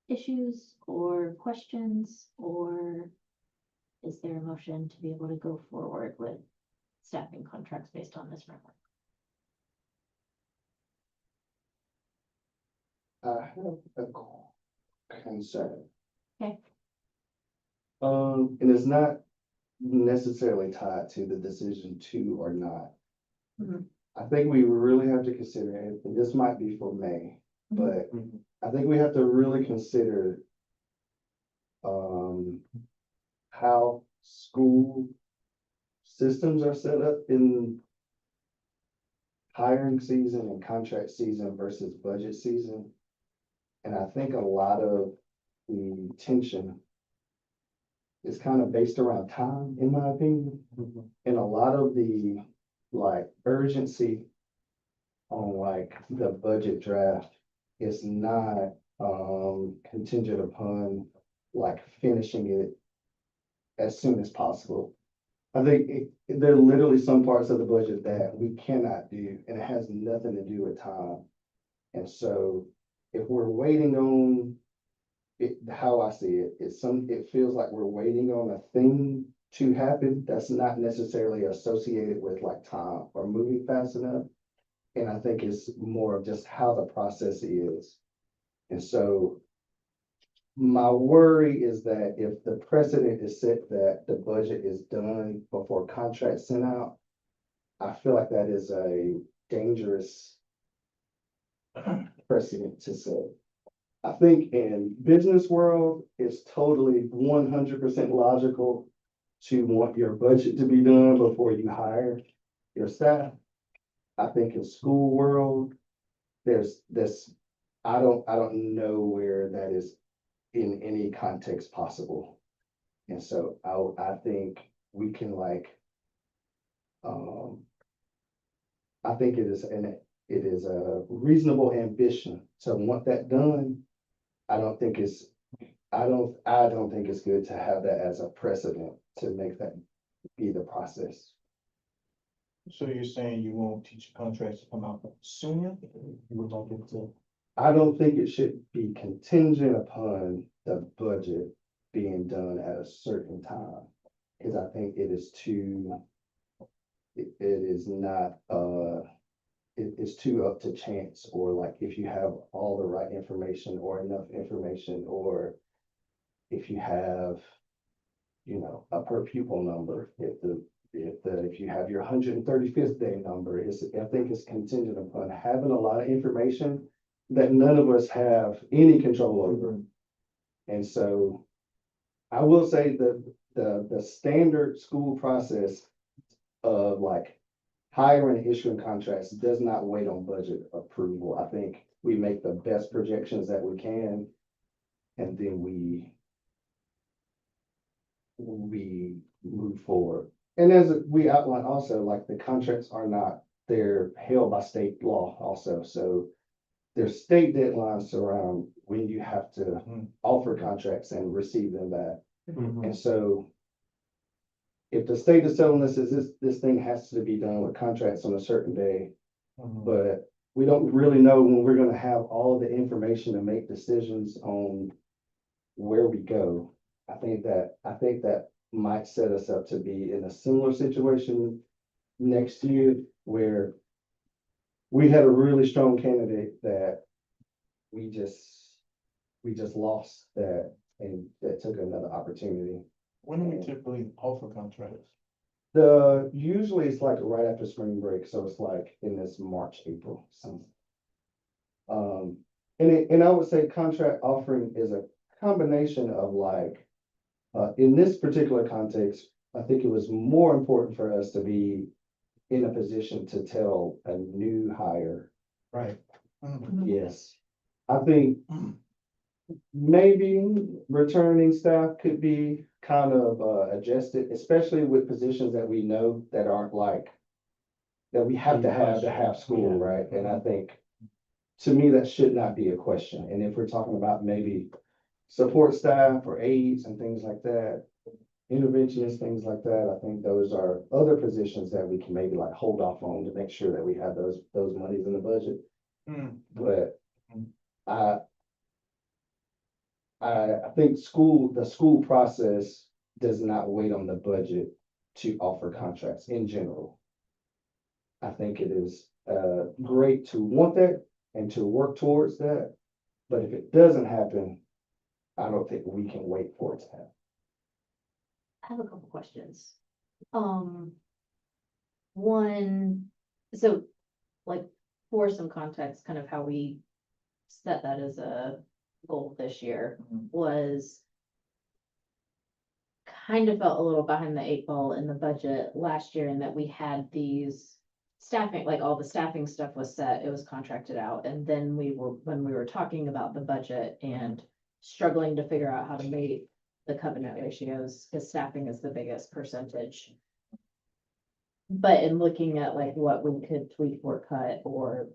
issues or questions, or is there a motion to be able to go forward with staffing contracts based on this framework? I have a concern. Okay. And it's not necessarily tied to the decision to or not. Mhm. I think we really have to consider, and this might be for May, Mhm. but I think we have to really consider how school systems are set up in hiring season and contract season versus budget season. And I think a lot of the tension is kind of based around time, in my opinion. And a lot of the like urgency on like the budget draft is not contingent upon like finishing it as soon as possible. I think there are literally some parts of the budget that we cannot do, and it has nothing to do with time. And so if we're waiting on it, how I see it, it feels like we're waiting on a thing to happen that's not necessarily associated with like time or moving fast enough. And I think it's more of just how the process is. And so my worry is that if the precedent is set that the budget is done before contracts sent out, I feel like that is a dangerous precedent to set. I think in business world, it's totally 100% logical to want your budget to be done before you hire your staff. I think in school world, there's this, I don't know where that is in any context possible. And so I think we can like, I think it is a reasonable ambition to want that done. I don't think it's good to have that as a precedent to make that be the process. So you're saying you want teacher contracts to come out sooner? You would like it to? I don't think it should be contingent upon the budget being done at a certain time. Cause I think it is too, it is not, it's too up to chance, or like if you have all the right information or enough information, or if you have, a per pupil number, if you have your 135th day number, I think it's contingent upon having a lot of information that none of us have any control over. And so I will say that the standard school process of like hiring and issuing contracts does not wait on budget approval. I think we make the best projections that we can, and then we move forward. And as we outlined also, like the contracts are not, they're held by state law also, so there's state deadlines around when you have to Mhm. offer contracts and receive them back. Mhm. And so if the state is telling us is this thing has to be done with contracts on a certain day, Mhm. but we don't really know when we're gonna have all the information to make decisions on where we go. I think that might set us up to be in a similar situation next year where we had a really strong candidate that we just lost that and that took another opportunity. When do we typically offer contracts? Usually it's like right after spring break, so it's like in this March, April, something. And I would say contract offering is a combination of like, in this particular context, I think it was more important for us to be in a position to tell a new hire, Right. Mhm. yes. I think maybe returning staff could be kind of adjusted, especially with positions that we know that aren't like, that we have to have school, Yeah. right? And I think, to me, that should not be a question. And if we're talking about maybe support staff or aides and things like that, interventionists, things like that, I think those are other positions that we can maybe like hold off on to make sure that we have those monies in the budget. Mm. But Mm. I think the school process does not wait on the budget to offer contracts in general. I think it is great to want that and to work towards that. But if it doesn't happen, I don't think we can wait for it to happen. I have a couple questions. One, so like for some context, kind of how we set that as a goal this year Mhm. was kind of felt a little behind the eight ball in the budget last year in that we had these staffing, like all the staffing stuff was set, it was contracted out, and then when we were talking about the budget and struggling to figure out how to make the covenant ratios, because staffing is the biggest percentage. But in looking at like what we could tweak or cut or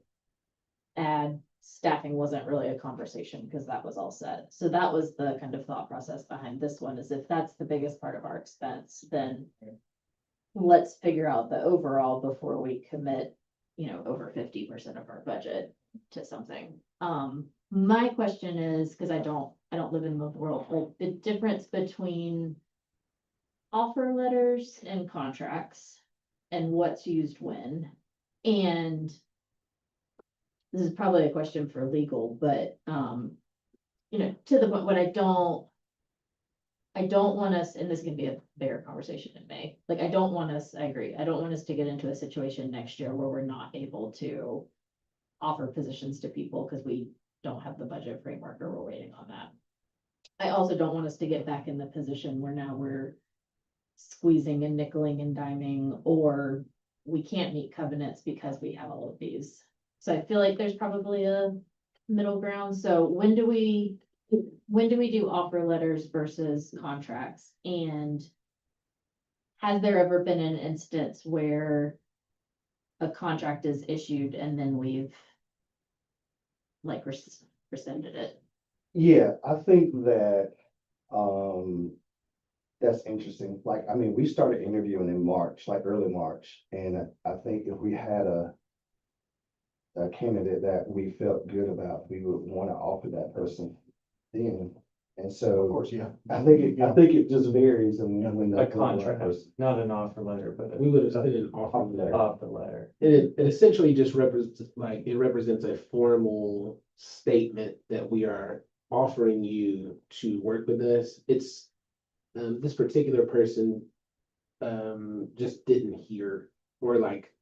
add, staffing wasn't really a conversation because that was all set. So that was the kind of thought process behind this one, is if that's the biggest part of our expense, then let's figure out the overall before we commit, over 50% of our budget to something. My question is, because I don't live in the world, like the difference between offer letters and contracts and what's used when. And this is probably a question for legal, but, to the point, what I don't want us, and this can be a bigger conversation in May, like, I agree, I don't want us to get into a situation next year where we're not able to offer positions to people because we don't have the budget framework or we're waiting on that. I also don't want us to get back in the position where now we're squeezing and nickeling and diming, or we can't meet covenants because we have all of these. So I feel like there's probably a middle ground. So when do we do offer letters versus contracts? And has there ever been an instance where a contract is issued and then we've like rescinded it? Yeah, I think that, that's interesting. Like, I mean, we started interviewing in March, like early March, and I think if we had a candidate that we felt good about, we would want to offer that person then. And Of so course, yeah. I think it just varies and when the A right contract, person- not an offer letter, but We would have a sent an offer letter. offer letter. And it essentially just represents a formal statement that we are offering you to work with us. It's, this particular person, just didn't hear, or like,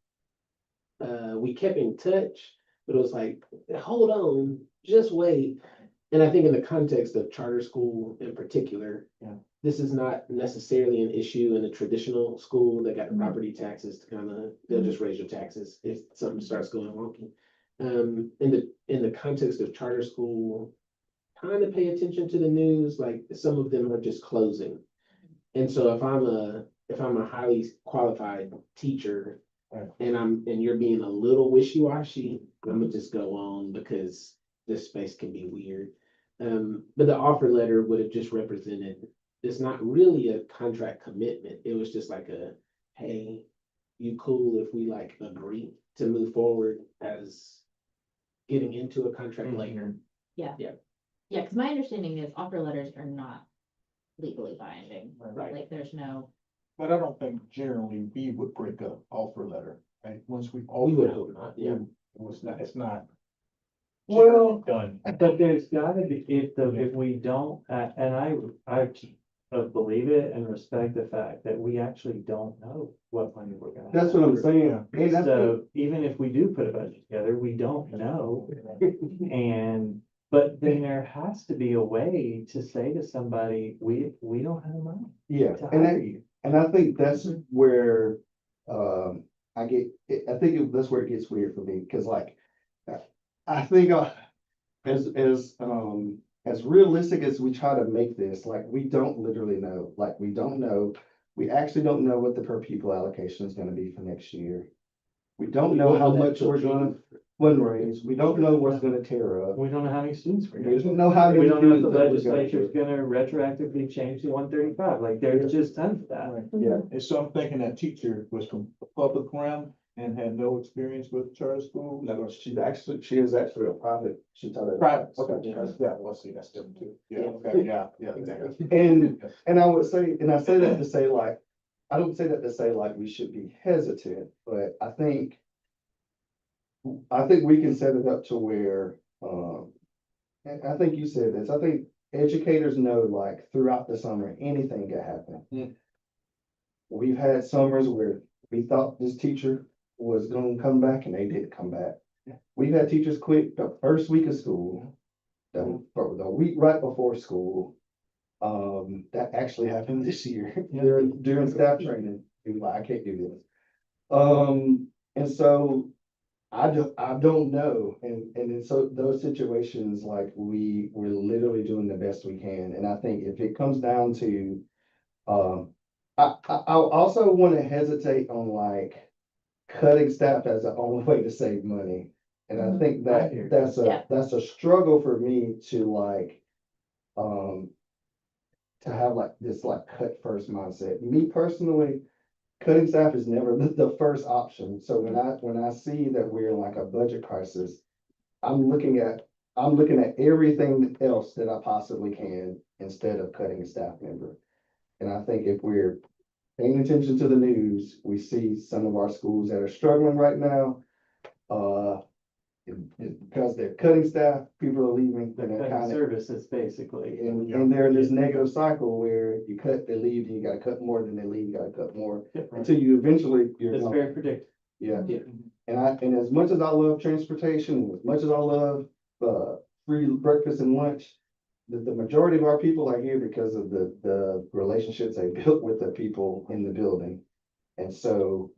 we kept in touch, but it was like, hold on, just wait. And I think in the context of charter school in particular, Yeah. this is not necessarily an issue in a traditional school. They got the property taxes to they'll just raise your taxes if something starts going wonky. In the context of charter school, kind of pay attention to the news, like some of them are just closing. And so if I'm if I'm a highly qualified teacher Right. and you're being a little wishy-washy, I'm gonna just go on because this space can be weird. But the offer letter would have just represented, it's not really a contract commitment. It was just like a, hey, you cool if we like agree to move forward as getting into a contract later. Yeah, because my understanding is offer letters are not legally binding. Right. Like, there's no, But I don't think generally we would break a offer letter, right? Once we We offer. would hope not, yeah. It was not, it's not Well, done. But there's gotta be, if we don't, and I believe it and respect the fact that we actually don't know what money we're gonna. that's have. what I'm saying. And I think- So even if we do put a budget together, we don't know. And, but then there has to be a way to say to somebody, we don't have money Yeah, to and hire I, you. and I think that's where, I think that's where it gets weird for me, cause like, I think, as realistic as we try to make this, like, we don't literally know, like, we don't know. We actually don't know what the per pupil allocation is gonna be for next year. We don't know how much we're gonna fundraise, we don't know what's gonna tear up. We don't know how many students we're We gonna. don't know how We many don't know if the students that we're gonna legislature is get. gonna retroactively change to 135, like there's just tons of that. Right. Yeah, And so I'm thinking that teacher was from a public realm and had no experience with charter school. no, she is actually a private, she taught at. Private, Okay. okay, yeah, well, see, that's different too. Yeah, okay, yeah. Exactly. And I would say, and I say that to say like, I don't say that to say like we should be hesitant, but I think we can set it up to where, and I think you said this, I think educators know like throughout the summer, anything could happen. Mm. We've had summers where we thought this teacher was gonna come back and they didn't come back. We've had teachers quit the first week of school, the week right before school. That actually happened this year during staff training. He was like, I can't do this. And so I don't know. And in so those situations, like we're literally doing the best we can. And I think if it comes down to, I also want to hesitate on like cutting staff as the only way to save money. And I think I hear you. that's a struggle for me to like, to have like this like cut first mindset. Me personally, cutting staff is never the first option. So when I see that we're in like a budget crisis, I'm looking at everything else that I possibly can instead of cutting a staff member. And I think if we're paying attention to the news, we see some of our schools that are struggling right now. Because they're cutting staff, people are leaving, They're and they're cutting kind of, services basically. and they're in this negative cycle where you cut, they leave, and you gotta cut more, then they leave, you gotta cut more, until you eventually, you're It's gone. very predictable. Yeah, and as much as I love transportation, as much as I love, free breakfast and lunch, the majority of our people are here because of the relationships they built with the people in the building. And so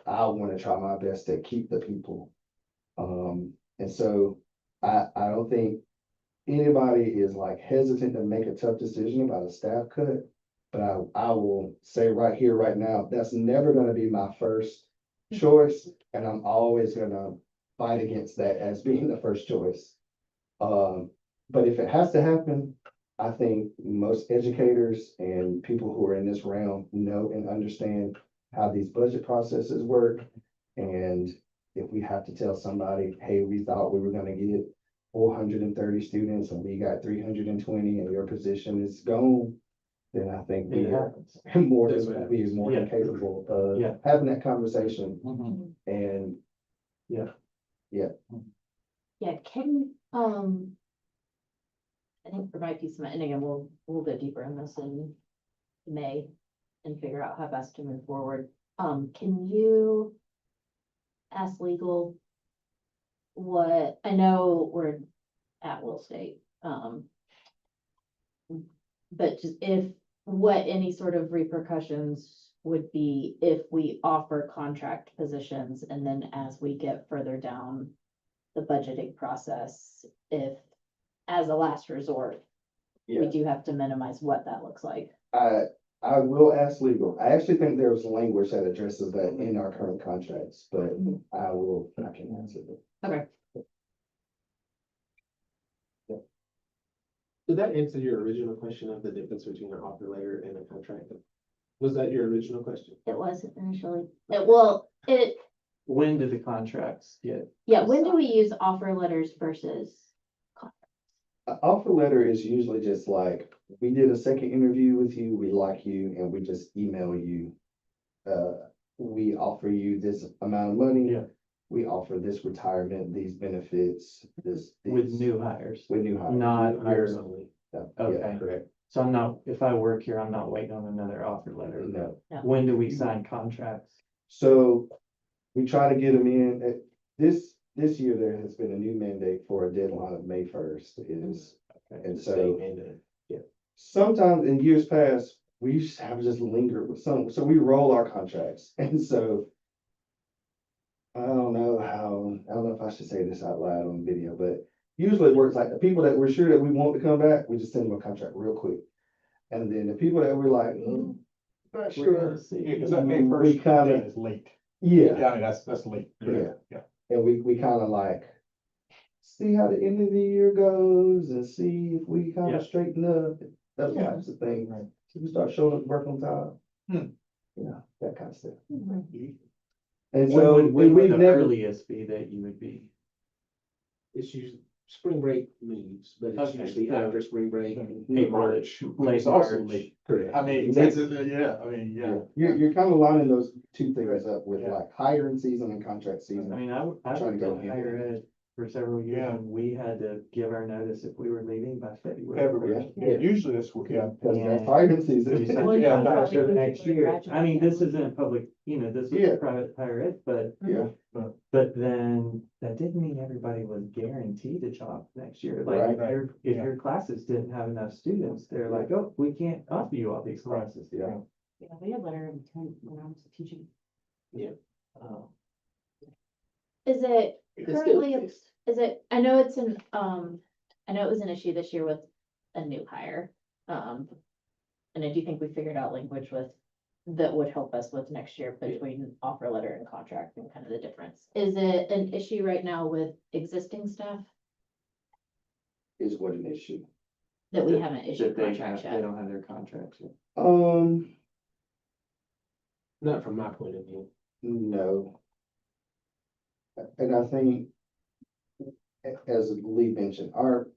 I wanna try my best to keep the people. And so I don't think anybody is like hesitant to make a tough decision about a staff cut. But I will say right here, right now, that's never gonna be my first choice, and I'm always gonna fight against that as being the first choice. But if it has to happen, I think most educators and people who are in this realm know and understand how these budget processes work. And if we have to tell somebody, hey, we thought we were gonna get 430 students and we got 320 and your position is gone, then I think we It are happens. more That's than, what we are more than Yeah. capable Yeah. of having that conversation Mhm. and. Yeah. Yeah, yeah, I think for my piece of mind, and again, we'll go deeper in this in May and figure out how best to move forward. Can you ask legal what, I know we're at Will State, but just what any sort of repercussions would be if we offer contract positions and then as we get further down the budgeting process, if as a last resort, we yeah, do have to minimize what that looks like. I will ask legal. I actually think there's language that addresses that in our current contracts, but I can answer it. Okay. Did that answer your original question of the difference between an offer letter and a contract? Was that your original question? It was initially, it, When do the contracts get? yeah, when do we use offer letters versus? An offer letter is usually just like, we did a second interview with you, we like you, and we just email you. We offer you this amount of money. Yeah. We offer this retirement, these benefits, With these- new hires? With new hires. Not Hires your- only. Yeah, Okay. correct. So I'm not, if I work here, I'm not waiting on another offer letter. No. When do we sign contracts? So we try to get them in, this year, there has been a new mandate for a deadline of May 1st is, and The so. state mandate. Sometimes in years past, we used to have just lingered with some, so we roll our contracts, and so. I don't know if I should say this out loud on video, but usually it works like the people that we're sure that we want to come back, we just send them a contract real quick. And then the people that we're like, not We're sure, gonna see. Yeah, cause that May We first kinda- date is late. yeah, Yeah, I mean, that's late. Yeah. Yeah. and we kind of like. See how the end of the year goes and see if we kind Yeah. of straighten up, those Yeah. types of things. Right. So we start showing up to work on time. Hmm. You know, that kind of stuff. Mhm. And When so would, when we've would the never, earliest be that you would be? It's usually, spring break moves, but it's Okay, usually so- after spring break. April, March, which late is also March. late. correct. I mean, That's- yeah, I mean, yeah. You're kind of lining those two things up with Yeah. like hiring season and contract I season. mean, I Trying to worked go in hand higher in hand. ed for several years Yeah. and we had to give our notice if we were leaving by February. Everywhere, Yeah. usually that's what, yeah. Because that's And- hiring We season. signed Well, yeah, contracts for probably next people year. I graduate. mean, this isn't public, this Yeah. is private higher ed, but Yeah, But then that didn't mean everybody was guaranteed a job next year. Like Right. if Yeah. your classes didn't have enough students, they're like, oh, we can't offer you all these Right. classes. yeah. Yeah, we had letter of intent when I was teaching. Oh. Is it It's still currently, fixed. is it, I know it's an, I know it was an issue this year with a new hire. And I do think we figured out language with, that would help us with next year between offer letter and contract and kind of the difference. Is it an issue right now with existing staff Is what an issue. that we That- haven't That issued they contracts have, they yet? don't have their contracts yet. Not from my point of view. No. And I think, as Lee mentioned,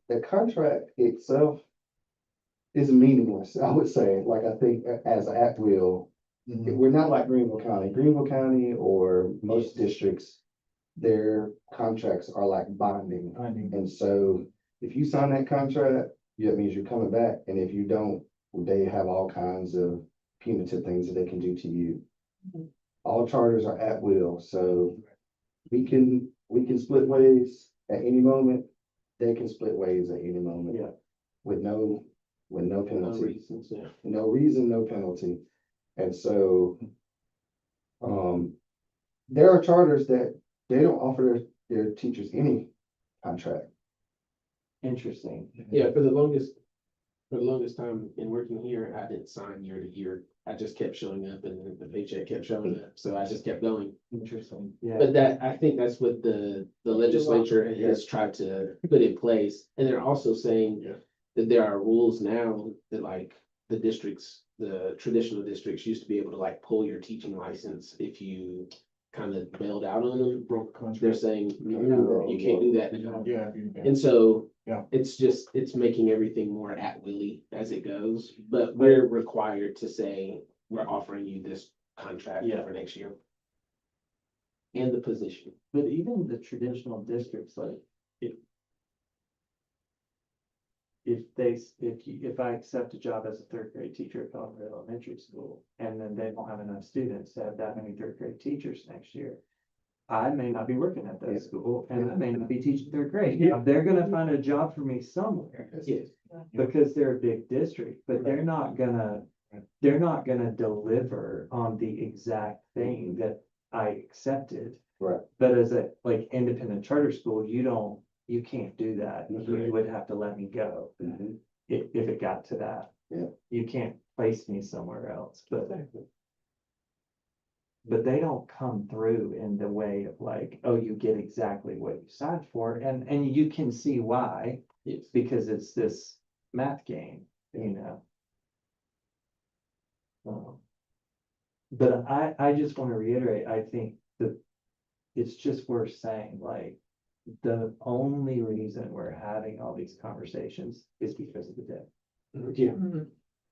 the contract itself is meaningless, I would say, like, I think as at will, Mhm. we're not like Greenville County. Greenville County or most districts, their contracts are like binding. I mean, And so if you sign that contract, that means you're coming back, and if you don't, they have all kinds of punitive things that they can do to you. Mhm. All charters are at will, so we can split ways at any moment. They can split ways at any moment. Yeah. With no No penalty, reasons, yeah. no reason, no penalty. And so, there are charters that they don't offer their teachers any contract. Interesting. Yeah, for the longest time in working here, I didn't sign year to year. I just kept showing up and then the paycheck kept showing up, so I just kept going. Interesting. Yeah. But I think that's what the legislature has tried to put in place, and they're also saying Yeah. that there are rules now that like the districts, the traditional districts used to be able to like pull your teaching license if you kind of bailed out on them. broke They're contract. saying, no, you can't do that now. Yeah. And so. Yeah. It's making everything more at willy as it goes, but we're required to say, we're offering you this contract Yeah. for next year. And the position. But even the traditional districts, like, if I accept a job as a third grade teacher at Pelham Elementary School, and then they don't have enough students to have that many third grade teachers next year, I may not be working at Yeah. that school, and I may not be teaching third grade. Yeah. They're gonna find a job for me somewhere. Yes. Because they're a big district, but they're not gonna deliver on the exact thing that I accepted. Right. But as a, like, independent charter school, you can't do that. That's You right. would have to let me go if it got to that. Yeah. You can't place me somewhere else, but. But they don't come through in the way of like, oh, you get exactly what you signed for, and you can see why, Yes. because it's this math game, you know? But I just wanna reiterate, I think that it's just worth saying, like, the only reason we're having all these conversations is because of the debt. Yeah.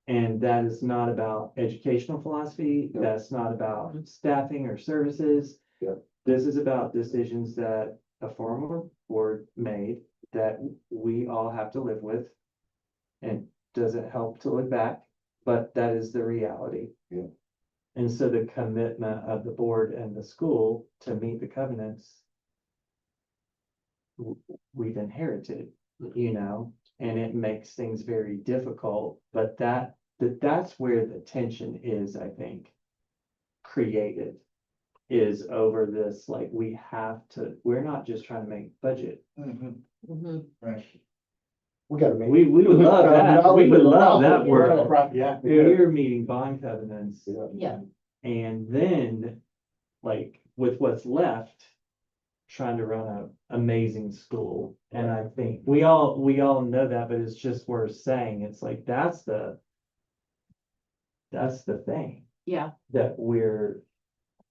And that is not about educational philosophy, No. that's not about staffing or services. Yeah. This is about decisions that a former board made that we all have to live with. And doesn't help to look back, but that is the reality. Yeah. And so the commitment of the board and the school to meet the covenants we've inherited, you know, and it makes things very difficult, but that's where the tension is, I think, created, is over this, like, we're not just trying to make budget. Right. We gotta make. We would love that, we would love that world. Right, yeah. We're meeting bond covenants, Yeah. Yeah. and then, like, with what's left, trying to run an amazing school. And I think we all know that, but it's just worth saying, it's like, that's the thing Yeah. that we're,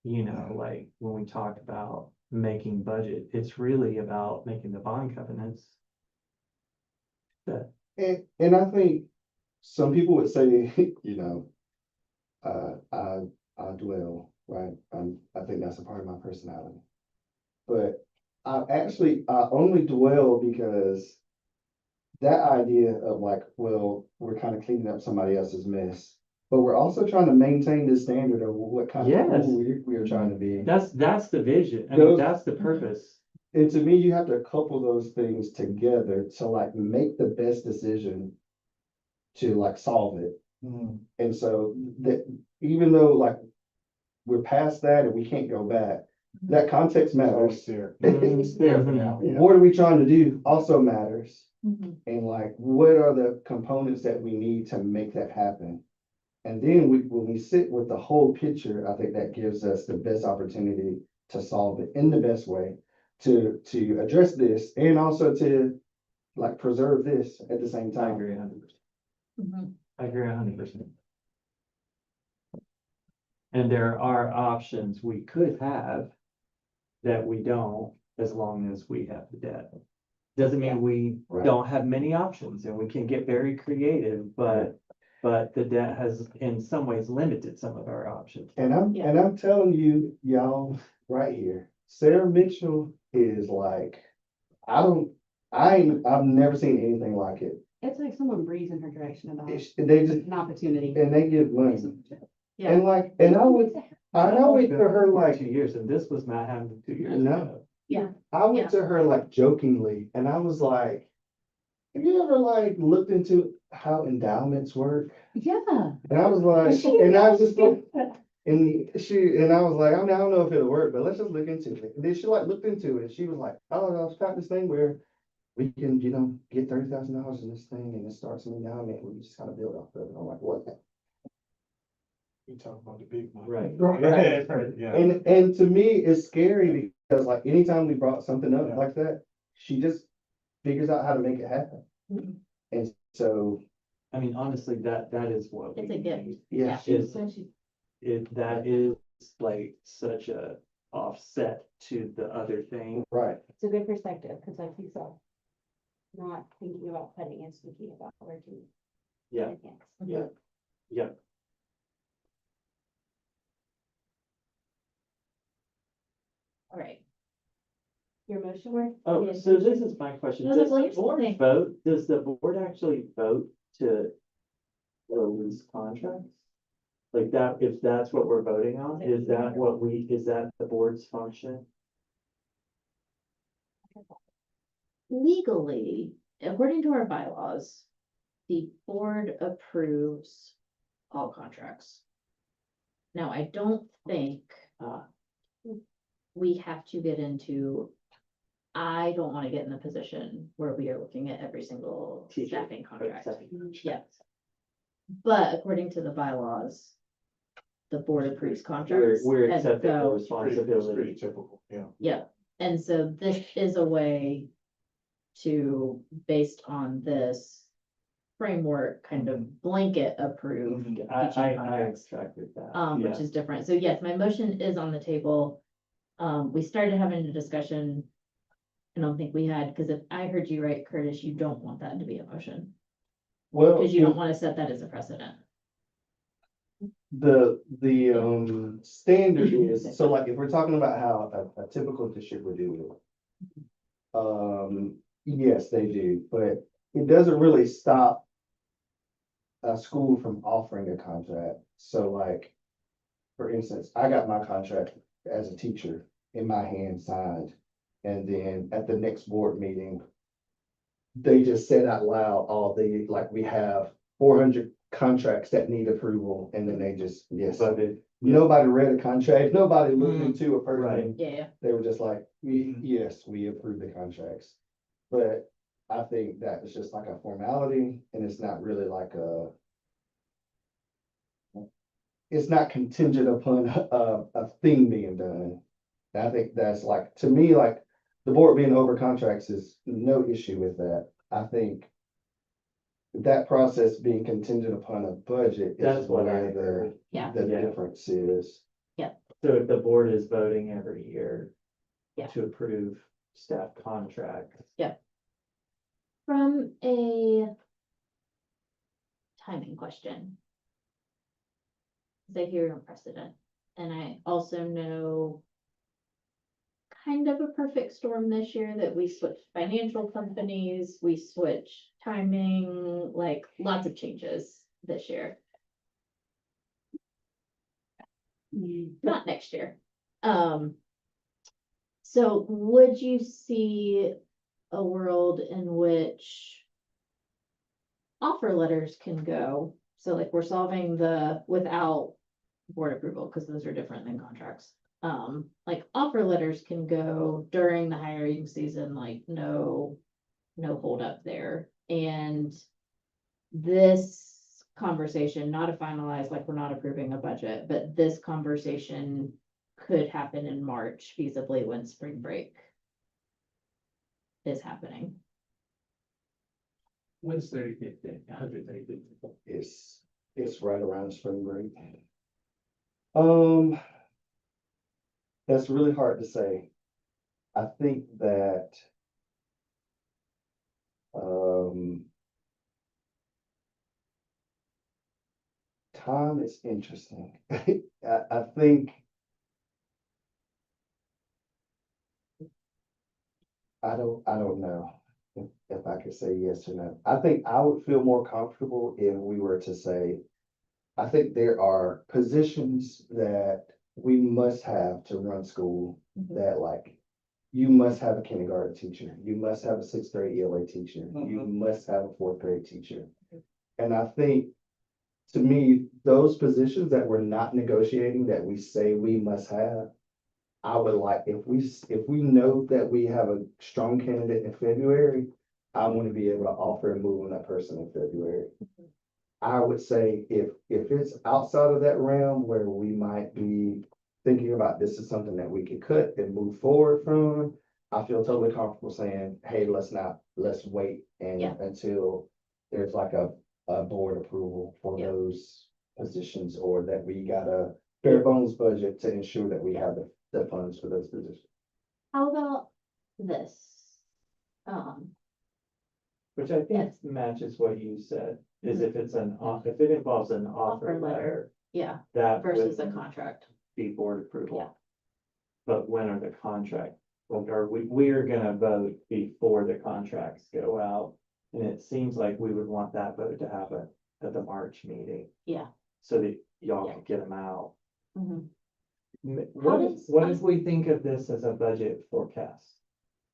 you know, like, when we talk about making budget, it's really about making the bond covenants. And I think some people would say, you know, I dwell, right? I think that's a part of my personality. But I only dwell because that idea of like, well, we're kind of cleaning up somebody else's mess, but we're also trying to maintain the standard of what kind of Yes. school we are trying to be. That's the vision, I mean, Those- that's the purpose. And to me, you have to couple those things together to like make the best decision to like solve it. Mm. And so that, even though like we're past that and we can't go back, that context It's always matters. there. Mhm. It's there for now, yeah. What are we trying to do also matters. Mhm. And like, what are the components that we need to make that happen? And then when we sit with the whole picture, I think that gives us the best opportunity to solve it in the best way, to address this and also to like preserve this at the same I time. agree 100%. Mhm. I agree 100%. And there are options we could have that we don't, as long as we have the debt. Doesn't mean we Right. don't have many options, and we can get very creative, but the debt has in some ways limited some of our options. And I'm telling you, y'all, right here, Sarah Mitchell is like, I've never seen anything like it. It's like someone breathes in her direction about They just, an opportunity. and they give money. Yeah. And like, and I went to her like, 2 years, and this was not happening 2 years No. ago. I went to her like jokingly, and I was like, have you ever like looked into how endowments work? Yeah. And I was like, and I was just like, and I was like, I mean, I don't know if it'll work, but let's just look into it. And then she like looked into it, and she was like, oh, I've got this thing where we can, you know, get $30,000 in this thing, and it starts an endowment, we just kind of build off of it. I'm like, what? We talk about the big money. Right. Right. Yeah. And to me, it's scary because like anytime we brought something up Yeah. like that, she just figures out how to make it happen. Mhm. And so, I mean, honestly, that is what we It's a gift. need. yeah, Is- So she- That is like such a offset to the other thing. right. It's a good perspective, because like you said, not thinking about cutting and thinking about where to. Yeah. enhance. Yeah. Yeah. All right. Your motion work? Oh, Yes. so this is my question. No, Does well, the here's the board thing. vote, does the board actually vote to release contracts? Like that, if that's what we're voting on, is that the board's function? Legally, according to our bylaws, the board approves all contracts. Now, I don't think, we have to get into, I don't wanna get in a position where we are looking at every single Teacher staffing contract. Yeah. But according to the bylaws, the board approves contracts. We're and accepting the so- It's pretty responsibility. typical, yeah. Yeah, and so this is a way to, based on this framework, kind of blanket approve. I teaching I contracts, expected that. which Yeah. is different. So yes, my motion is on the table. We started having a discussion. I don't think we had, because if I heard you right, Curtis, you don't want that to be a motion, Well, because you don't want to set that as a precedent. the standard is, so like if we're talking about how a typical district would do it. Yes, they do, but it doesn't really stop a school from offering a contract. So like, for instance, I got my contract as a teacher in my hand signed. And then at the next board meeting, they just said out loud, like we have 400 contracts that need approval, and then they just, yes. But it, Nobody read a contract, nobody looked into a Right. person. Yeah, They were just like, yes, we approve the contracts. But I think that is just like a formality, and it's not really like it's not contingent upon a thing being done. And I think that's like, to me, like, the board being over contracts is no issue with that. I think that process being contingent upon a budget that's is what I where heard. yeah, the Yeah. difference is. So if the board is voting every year. Yeah. To approve staff contracts. from a timing question. 'Cause I hear a precedent, and I also know kind of a perfect storm this year that we switched financial companies, we switched timing, like lots of changes this year. Not next year. So would you see a world in which offer letters can go? So like we're solving the without board approval, because those are different than contracts. Like offer letters can go during the hiring season, like no hold up there. And this conversation, not a finalized, like we're not approving a budget, but this conversation could happen in March feasibly when spring break is happening. When's 35th day, 135th? It's right around spring break. That's really hard to say. I think that. Time is interesting. I think. I don't know if I could say yes or no. I think I would feel more comfortable if we were to say, I think there are positions that we must have to run school that like, you must have a kindergarten teacher, you must have a sixth grade ELA teacher, you must have a fourth grade teacher. And I think, to me, those positions that we're not negotiating, that we say we must have, I would like, if we know that we have a strong candidate in February, I want to be able to offer and move on that person in February. I would say if it's outside of that realm where we might be thinking about this is something that we could cut and move forward from, I feel totally comfortable saying, hey, let's wait and Yeah. until there's like a board approval for Yeah. those positions, or that we got a bare bones budget to ensure that we have the funds for those positions. How about this? Which I think Yes. matches what you said, is if it's if it involves an offer Offer letter. letter, Yeah, that versus would a contract. be board approval. Yeah. But when are the contract, like, we're gonna vote before the contracts go out, and it seems like we would want that vote to happen at the March meeting. Yeah. So that y'all Yeah. can get them out. Mhm. What if, does- what if we think of this as a budget forecast?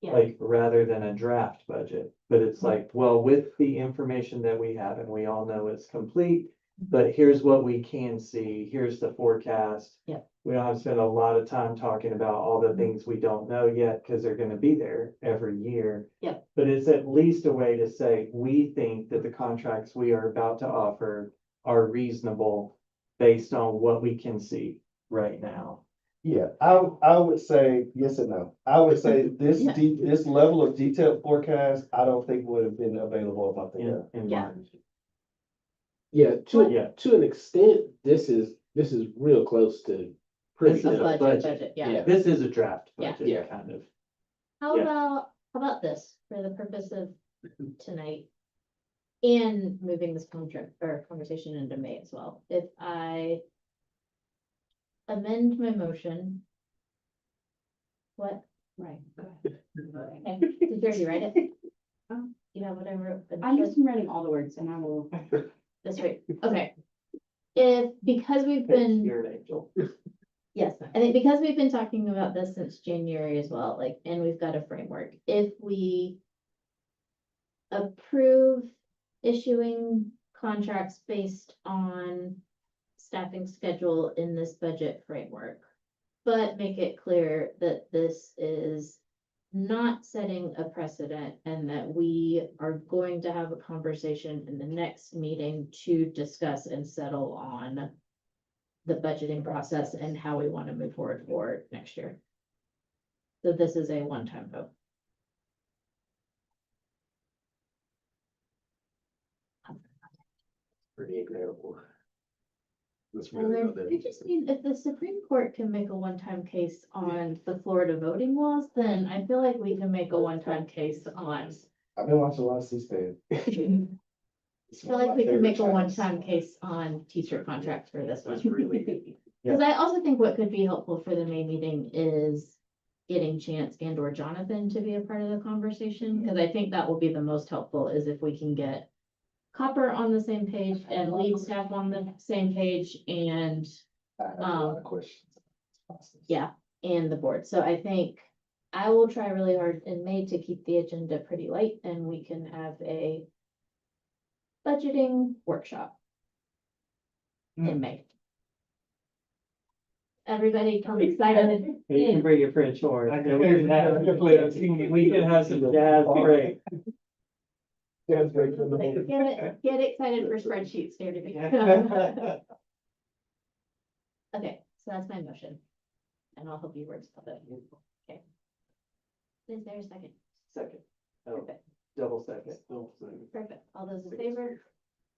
Yeah. Like, rather than a draft budget, but it's like, well, with the information that we have, and we all know it's complete. But here's what we can see, here's the forecast. Yeah. We don't have to spend a lot of time talking about all the things we don't know yet, because they're gonna be there every year. Yeah. But it's at least a way to say, we think that the contracts we are about to offer are reasonable based on what we can see right now. Yeah, I would say yes and no. I would say this Yeah. this level of detailed forecast, I don't think would have been available a month ago. In Yeah. March. Yeah, Yeah. to an extent, this is real close to pretty This A is a good. budget, yeah. Yeah. This is a draft Yeah. budget, Yeah. kind of. How Yeah. about this, for the purpose of tonight? And moving this contract or conversation into May as well, if I amend my motion. What? Right, go ahead. Okay, did you already write it? Oh, you have what I wrote? I'm just writing all the words and I will. That's right, okay. If, because we've been. You're an angel. Yes, I think because we've been talking about this since January as well, like, and we've got a framework, if we approve issuing contracts based on staffing schedule in this budget framework, but make it clear that this is not setting a precedent and that we are going to have a conversation in the next meeting to discuss and settle on the budgeting process and how we want to move forward for next year. So this is a one-time vote. Pretty agreeable. That's And really then well we done. just need, if the Supreme Court can make a one-time case on the Florida voting laws, then I feel like we can make a one-time case on. I've been watching a lot of C-SPAN. I feel like we can make a one-time case on teacher contracts for this one. That's really, Cause I also think what could be helpful for the May meeting is getting Chance and or Jonathan to be a part of the conversation, cause I think that will be the most helpful is if we can get Copper on the same page and lead staff on the same page and, I have a lot of questions. yeah, and the board. So I think I will try really hard in May to keep the agenda pretty light and we can have a budgeting workshop in May. Everybody come excited. you can bring your French horn. I and can- we can have- I can play a- we can have some jazz break. That's great for the whole- Get excited for spreadsheets, here to be. Okay, so that's my motion. And I'll help you words spell it. Okay. Is there a second? Second. Oh, Perfect, double second. perfect. All those in favor?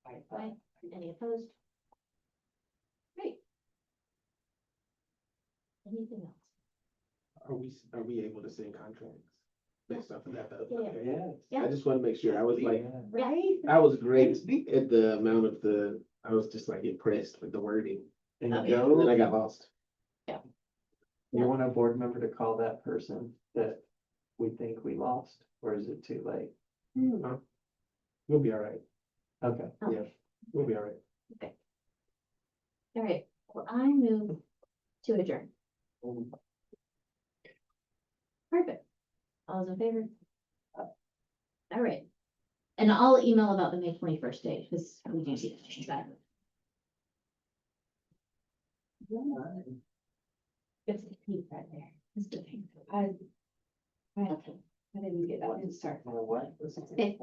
Aye. Any opposed? Great. Anything else? Are we able to send contracts based off of that though? Yeah. Okay. Yes. Yeah. I just want to make sure I was like, Right? I was great at the amount of I was just like impressed with the wording. And Okay. you And then I go, got lost. you want a board member to call that person that we think we lost, or is it too late? We'll be all right. Okay. Yeah, we'll be all right. All right, well, I move to adjourn. Perfect. All those in favor? All right. And I'll email about the May 21st date, because we can see that. It's the pink right there. It's the thing. I Okay. didn't get that one to start. What? Okay.